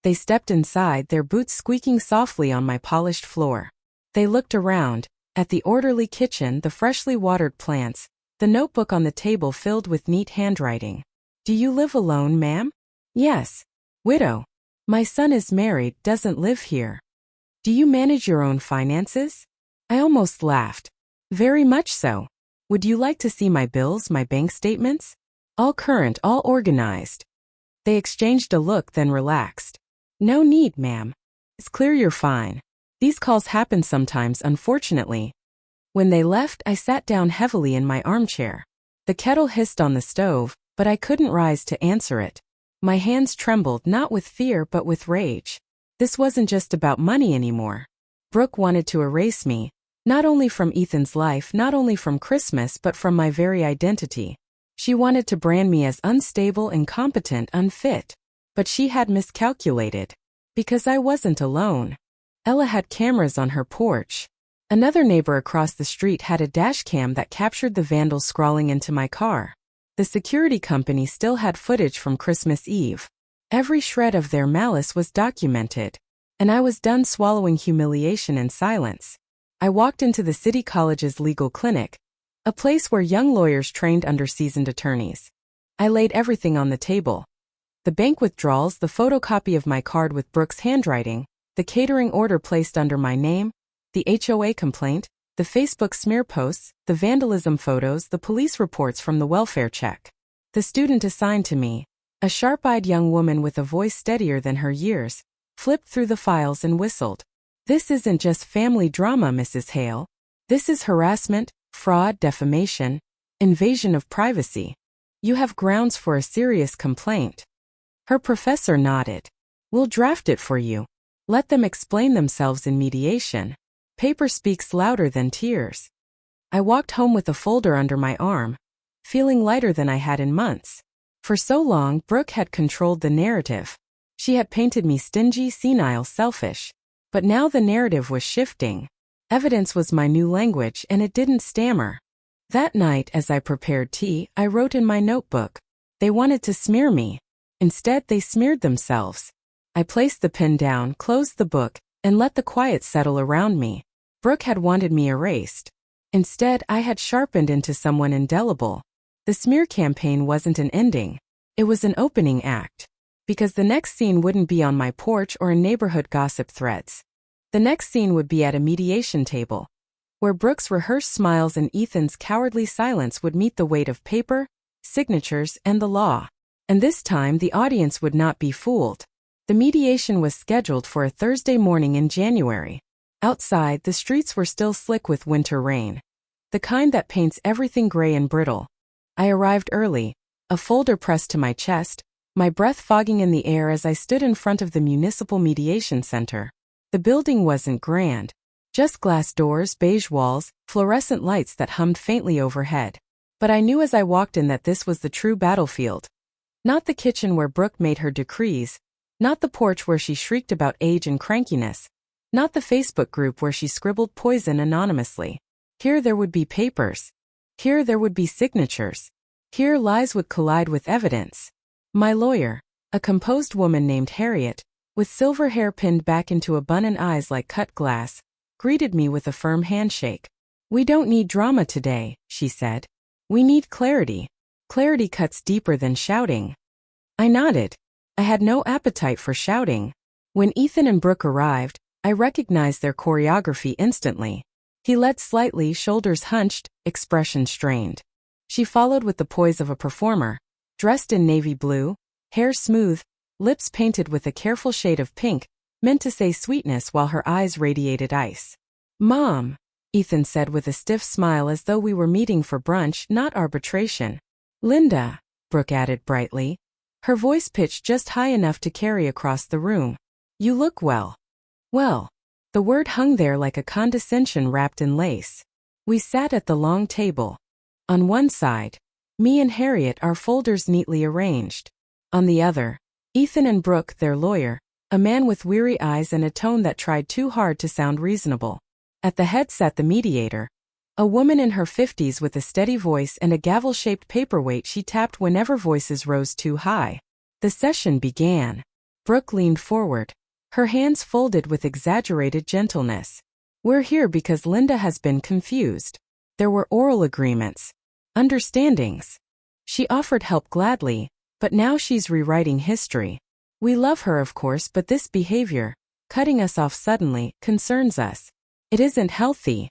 They stepped inside, their boots squeaking softly on my polished floor. They looked around, at the orderly kitchen, the freshly watered plants, the notebook on the table filled with neat handwriting. "Do you live alone, ma'am?" "Yes. Widow. My son is married, doesn't live here." "Do you manage your own finances?" I almost laughed. "Very much so. Would you like to see my bills, my bank statements? All current, all organized." They exchanged a look, then relaxed. "No need, ma'am. It's clear you're fine. These calls happen sometimes, unfortunately." When they left, I sat down heavily in my armchair. The kettle hissed on the stove, but I couldn't rise to answer it. My hands trembled not with fear but with rage. This wasn't just about money anymore. Brooke wanted to erase me, not only from Ethan's life, not only from Christmas, but from my very identity. She wanted to brand me as unstable, incompetent, unfit. But she had miscalculated. Because I wasn't alone. Ella had cameras on her porch. Another neighbor across the street had a dashcam that captured the vandals scrawling into my car. The security company still had footage from Christmas Eve. Every shred of their malice was documented. And I was done swallowing humiliation in silence. I walked into the City College's legal clinic, a place where young lawyers trained under seasoned attorneys. I laid everything on the table. The bank withdrawals, the photocopy of my card with Brooke's handwriting, the catering order placed under my name, the HOA complaint, the Facebook smear posts, the vandalism photos, the police reports from the welfare check. The student assigned to me, a sharp-eyed young woman with a voice steadier than her years, flipped through the files and whistled. "This isn't just family drama, Mrs. Hale. This is harassment, fraud, defamation, invasion of privacy. You have grounds for a serious complaint." Her professor nodded. "We'll draft it for you. Let them explain themselves in mediation. Paper speaks louder than tears." I walked home with a folder under my arm, feeling lighter than I had in months. For so long, Brooke had controlled the narrative. She had painted me stingy, senile, selfish. But now the narrative was shifting. Evidence was my new language, and it didn't stammer. That night, as I prepared tea, I wrote in my notebook. They wanted to smear me. Instead, they smeared themselves. I placed the pen down, closed the book, and let the quiet settle around me. Brooke had wanted me erased. Instead, I had sharpened into someone indelible. The smear campaign wasn't an ending. It was an opening act. Because the next scene wouldn't be on my porch or in neighborhood gossip threads. The next scene would be at a mediation table, where Brooke's rehearsed smiles and Ethan's cowardly silence would meet the weight of paper, signatures, and the law. And this time the audience would not be fooled. The mediation was scheduled for a Thursday morning in January. Outside, the streets were still slick with winter rain. The kind that paints everything gray and brittle. I arrived early, a folder pressed to my chest, my breath fogging in the air as I stood in front of the Municipal Mediation Center. The building wasn't grand. Just glass doors, beige walls, fluorescent lights that hummed faintly overhead. But I knew as I walked in that this was the true battlefield. Not the kitchen where Brooke made her decrees. Not the porch where she shrieked about age and crankiness. Not the Facebook group where she scribbled poison anonymously. Here there would be papers. Here there would be signatures. Here lies would collide with evidence. My lawyer, a composed woman named Harriet, with silver hair pinned back into a bun and eyes like cut glass, greeted me with a firm handshake. "We don't need drama today," she said. "We need clarity. Clarity cuts deeper than shouting." I nodded. I had no appetite for shouting. When Ethan and Brooke arrived, I recognized their choreography instantly. He led slightly, shoulders hunched, expression strained. She followed with the poise of a performer, dressed in navy blue, hair smooth, lips painted with a careful shade of pink, meant to say sweetness while her eyes radiated ice. "Mom," Ethan said with a stiff smile as though we were meeting for brunch, not arbitration. "Linda," Brooke added brightly, her voice pitched just high enough to carry across the room. "You look well." Well, the word hung there like a condescension wrapped in lace. We sat at the long table. On one side, me and Harriet, our folders neatly arranged. On the other, Ethan and Brooke, their lawyer, a man with weary eyes and a tone that tried too hard to sound reasonable. At the head sat the mediator, a woman in her 50s with a steady voice and a gavel-shaped paperweight she tapped whenever voices rose too high. The session began. Brooke leaned forward, her hands folded with exaggerated gentleness. "We're here because Linda has been confused. There were oral agreements, understandings. She offered help gladly, but now she's rewriting history. We love her, of course, but this behavior, cutting us off suddenly, concerns us. It isn't healthy."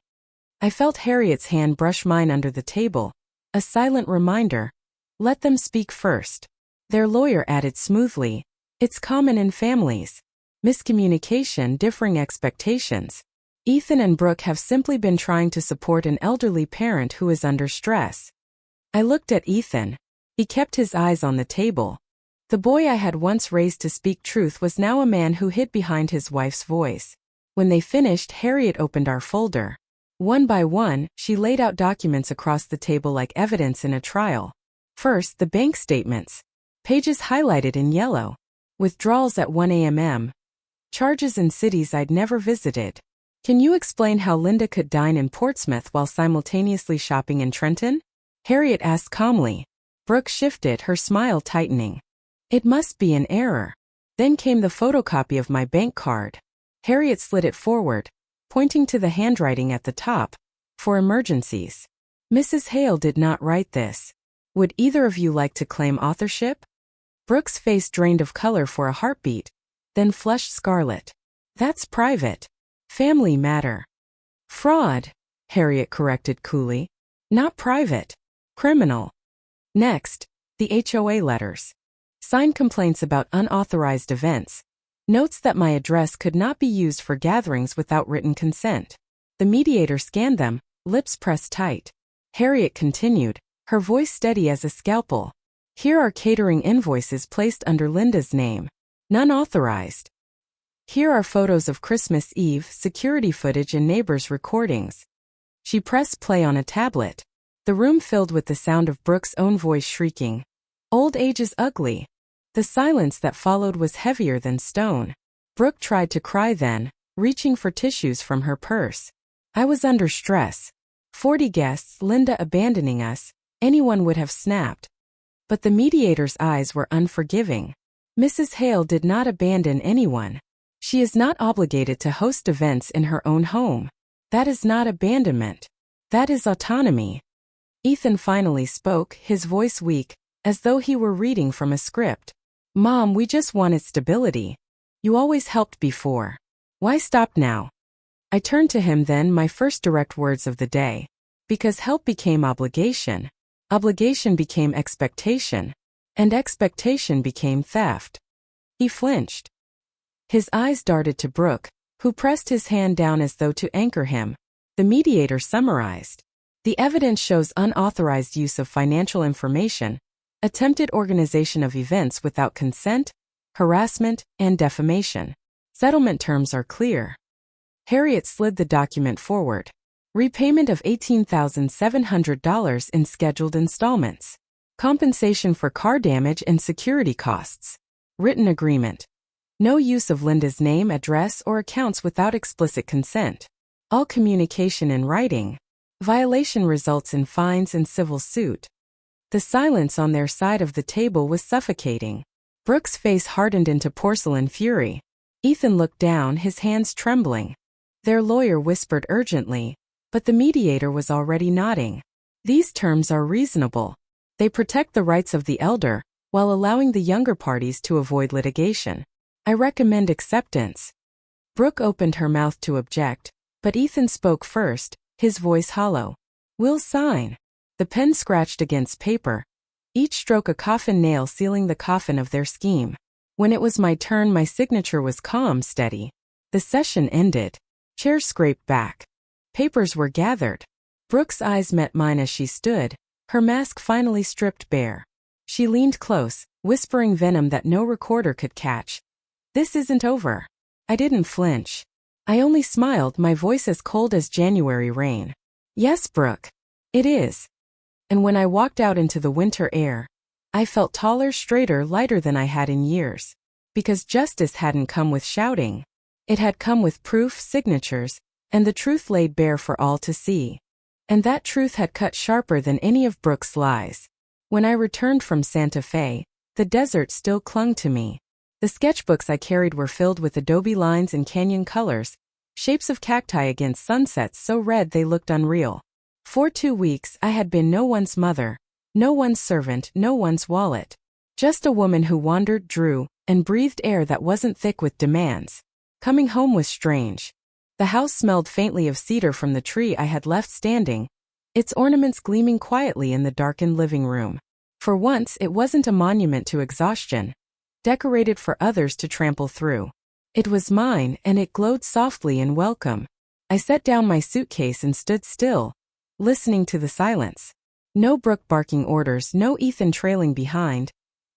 I felt Harriet's hand brush mine under the table, a silent reminder. Let them speak first. Their lawyer added smoothly, "It's common in families. Miscommunication, differing expectations. Ethan and Brooke have simply been trying to support an elderly parent who is under stress." I looked at Ethan. He kept his eyes on the table. The boy I had once raised to speak truth was now a man who hid behind his wife's voice. When they finished, Harriet opened our folder. One by one, she laid out documents across the table like evidence in a trial. First, the bank statements. Pages highlighted in yellow. Withdrawals at 1 a.m. Charges in cities I'd never visited. Can you explain how Linda could dine in Portsmouth while simultaneously shopping in Trenton? Harriet asked calmly. Brooke shifted, her smile tightening. It must be an error. Then came the photocopy of my bank card. Harriet slid it forward, pointing to the handwriting at the top. For emergencies. Mrs. Hale did not write this. Would either of you like to claim authorship? Brooke's face drained of color for a heartbeat, then flushed scarlet. That's private. Family matter. Fraud, Harriet corrected coolly. Not private. Criminal. Next, the HOA letters. Signed complaints about unauthorized events. Notes that my address could not be used for gatherings without written consent. The mediator scanned them, lips pressed tight. Harriet continued, her voice steady as a scalpel. Here are catering invoices placed under Linda's name. None authorized. Here are photos of Christmas Eve, security footage and neighbors' recordings. She pressed play on a tablet. The room filled with the sound of Brooke's own voice shrieking. Old age is ugly. The silence that followed was heavier than stone. Brooke tried to cry then, reaching for tissues from her purse. I was under stress. 40 guests, Linda abandoning us, anyone would have snapped. But the mediator's eyes were unforgiving. Mrs. Hale did not abandon anyone. She is not obligated to host events in her own home. That is not abandonment. That is autonomy. Ethan finally spoke, his voice weak, as though he were reading from a script. Mom, we just wanted stability. You always helped before. Why stop now? I turned to him then, my first direct words of the day. Because help became obligation. Obligation became expectation. And expectation became theft. He flinched. His eyes darted to Brooke, who pressed his hand down as though to anchor him. The mediator summarized. The evidence shows unauthorized use of financial information, attempted organization of events without consent, harassment, and defamation. Settlement terms are clear. Harriet slid the document forward. Repayment of $18,700 in scheduled installments. Compensation for car damage and security costs. Written agreement. No use of Linda's name, address, or accounts without explicit consent. All communication in writing. Violation results in fines and civil suit. The silence on their side of the table was suffocating. Brooke's face hardened into porcelain fury. Ethan looked down, his hands trembling. Their lawyer whispered urgently, but the mediator was already nodding. These terms are reasonable. They protect the rights of the elder, while allowing the younger parties to avoid litigation. I recommend acceptance. Brooke opened her mouth to object, but Ethan spoke first, his voice hollow. We'll sign. The pen scratched against paper, each stroke a coffin nail sealing the coffin of their scheme. When it was my turn, my signature was calm, steady. The session ended. Chairs scraped back. Papers were gathered. Brooke's eyes met mine as she stood, her mask finally stripped bare. She leaned close, whispering venom that no recorder could catch. This isn't over. I didn't flinch. I only smiled, my voice as cold as January rain. Yes, Brooke. It is. And when I walked out into the winter air, I felt taller, straighter, lighter than I had in years. Because justice hadn't come with shouting. It had come with proof, signatures, and the truth laid bare for all to see. And that truth had cut sharper than any of Brooke's lies. When I returned from Santa Fe, the desert still clung to me. The sketchbooks I carried were filled with adobe lines and canyon colors, shapes of cacti against sunsets so red they looked unreal. For 2 weeks I had been no one's mother, no one's servant, no one's wallet. Just a woman who wandered, drew, and breathed air that wasn't thick with demands. Coming home was strange. The house smelled faintly of cedar from the tree I had left standing, its ornaments gleaming quietly in the darkened living room. For once it wasn't a monument to exhaustion, decorated for others to trample through. It was mine, and it glowed softly in welcome. I set down my suitcase and stood still, listening to the silence. No Brooke barking orders, no Ethan trailing behind,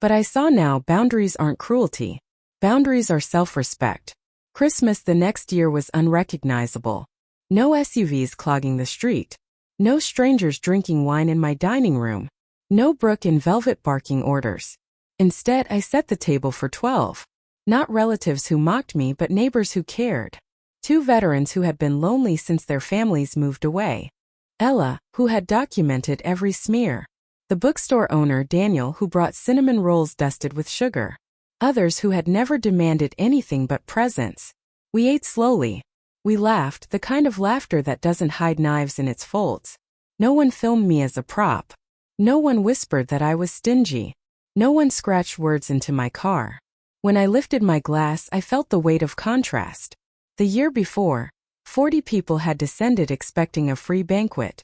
But I saw now boundaries aren't cruelty. Boundaries are self-respect. Christmas the next year was unrecognizable. No SUVs clogging the street. No strangers drinking wine in my dining room. No Brooke in velvet barking orders. Instead, I set the table for 12. Not relatives who mocked me, but neighbors who cared. 2 veterans who had been lonely since their families moved away. Ella, who had documented every smear. The bookstore owner, Daniel, who brought cinnamon rolls dusted with sugar. Others who had never demanded anything but presents. We ate slowly. We laughed, the kind of laughter that doesn't hide knives in its folds. No one filmed me as a prop. No one whispered that I was stingy. No one scratched words into my car. When I lifted my glass, I felt the weight of contrast. The year before, 40 people had descended expecting a free banquet.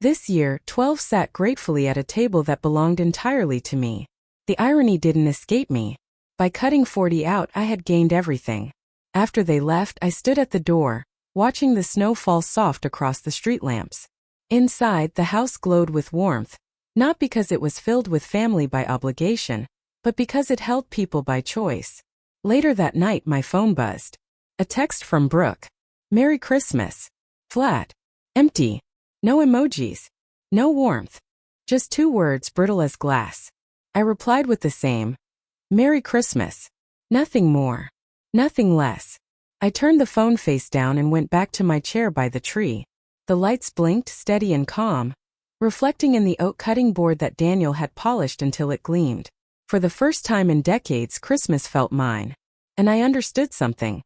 This year, 12 sat gratefully at a table that belonged entirely to me. The irony didn't escape me. By cutting 40 out, I had gained everything. After they left, I stood at the door, watching the snow fall soft across the street lamps. Inside, the house glowed with warmth, not because it was filled with family by obligation, but because it held people by choice. Later that night, my phone buzzed. A text from Brooke. Merry Christmas. Flat. Empty. No emojis. No warmth. Just 2 words brittle as glass. I replied with the same. Merry Christmas. Nothing more. Nothing less. I turned the phone face down and went back to my chair by the tree. The lights blinked, steady and calm, reflecting in the oak cutting board that Daniel had polished until it gleamed. For the first time in decades, Christmas felt mine. And I understood something.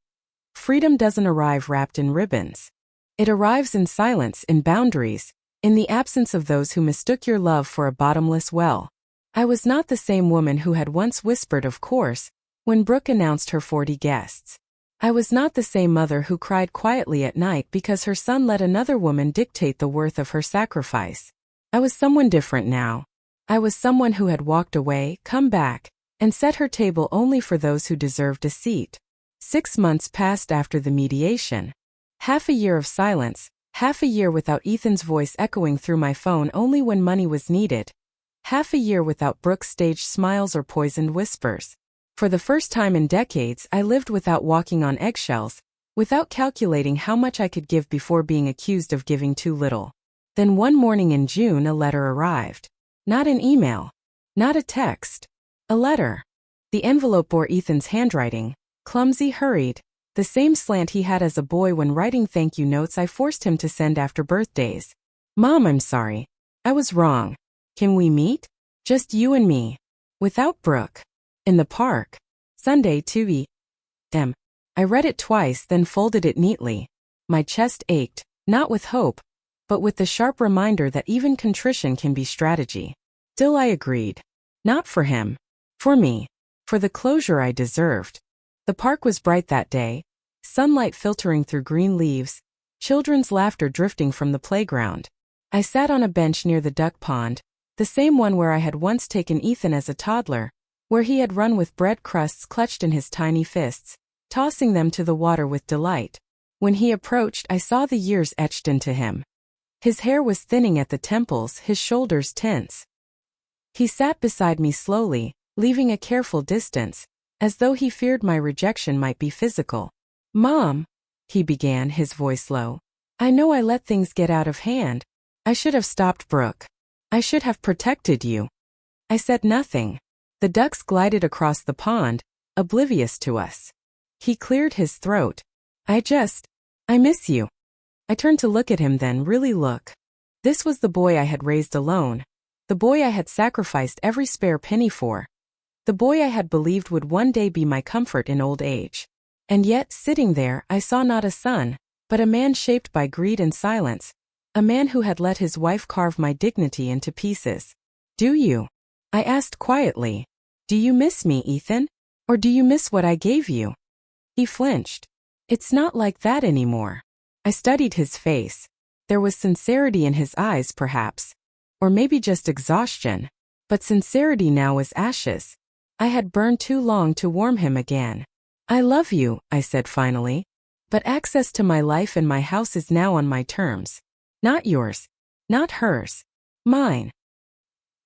Freedom doesn't arrive wrapped in ribbons. It arrives in silence, in boundaries, in the absence of those who mistook your love for a bottomless well. I was not the same woman who had once whispered, of course, when Brooke announced her 40 guests. I was not the same mother who cried quietly at night because her son let another woman dictate the worth of her sacrifice. I was someone different now. I was someone who had walked away, come back, and set her table only for those who deserved a seat. 6 months passed after the mediation. Half a year of silence, half a year without Ethan's voice echoing through my phone only when money was needed. Half a year without Brooke's staged smiles or poisoned whispers. For the first time in decades, I lived without walking on eggshells, without calculating how much I could give before being accused of giving too little. Then one morning in June, a letter arrived. Not an email. Not a text. A letter. The envelope bore Ethan's handwriting, clumsy, hurried, The same slant he had as a boy when writing thank you notes I forced him to send after birthdays. Mom, I'm sorry. I was wrong. Can we meet? Just you and me. Without Brooke. In the park. Sunday 2 p.m. I read it twice, then folded it neatly. My chest ached, not with hope, but with the sharp reminder that even contrition can be strategy. Still I agreed. Not for him. For me. For the closure I deserved. The park was bright that day, sunlight filtering through green leaves, children's laughter drifting from the playground. I sat on a bench near the duck pond, the same one where I had once taken Ethan as a toddler, where he had run with bread crusts clutched in his tiny fists, tossing them to the water with delight. When he approached, I saw the years etched into him. His hair was thinning at the temples, his shoulders tense. He sat beside me slowly, leaving a careful distance, as though he feared my rejection might be physical. Mom, he began, his voice low. I know I let things get out of hand. I should have stopped Brooke. I should have protected you. I said nothing. The ducks glided across the pond, oblivious to us. He cleared his throat. I miss you. I turned to look at him, then really look. This was the boy I had raised alone. The boy I had sacrificed every spare penny for. The boy I had believed would one day be my comfort in old age. And yet, sitting there, I saw not a son, but a man shaped by greed and silence. A man who had let his wife carve my dignity into pieces. Do you? I asked quietly. Do you miss me, Ethan? Or do you miss what I gave you? He flinched. It's not like that anymore. I studied his face. There was sincerity in his eyes, perhaps. Or maybe just exhaustion. But sincerity now was ashes. I had burned too long to warm him again. I love you, I said finally. But access to my life and my house is now on my terms. Not yours. Not hers. Mine.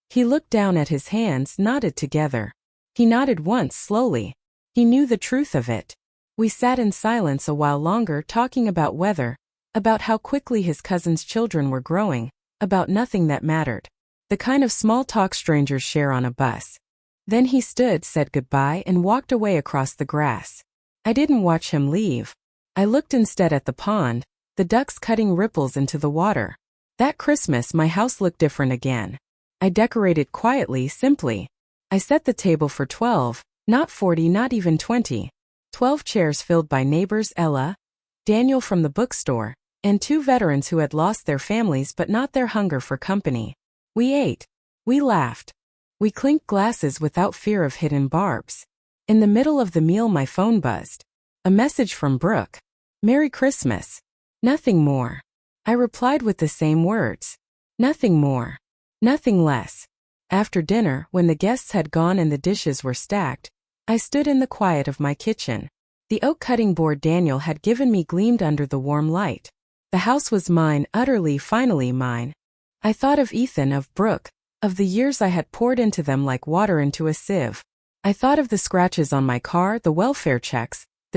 He looked down at his hands, knotted together. He nodded once, slowly. He knew the truth of it. We sat in silence a while longer, talking about weather, about how quickly his cousin's children were growing, about nothing that mattered. The kind of small talk strangers share on a bus. Then he stood, said goodbye, and walked away across the grass. I didn't watch him leave. I looked instead at the pond, the ducks cutting ripples into the water. That Christmas my house looked different again. I decorated quietly, simply. I set the table for 12, not 40, not even 20. 12 chairs filled by neighbors, Ella, Daniel from the bookstore, and 2 veterans who had lost their families but not their hunger for company. We ate. We laughed. We clinked glasses without fear of hidden barbs. In the middle of the meal my phone buzzed. A message from Brooke. Merry Christmas. Nothing more. I replied with the same words. Nothing more. Nothing less. After dinner, when the guests had gone and the dishes were stacked, I stood in the quiet of my kitchen. The oak cutting board Daniel had given me gleamed under the warm light. The house was mine, utterly, finally mine. I thought of Ethan, of Brooke, of the years I had poured into them like water into a sieve. I thought of the scratches on my car, the welfare checks,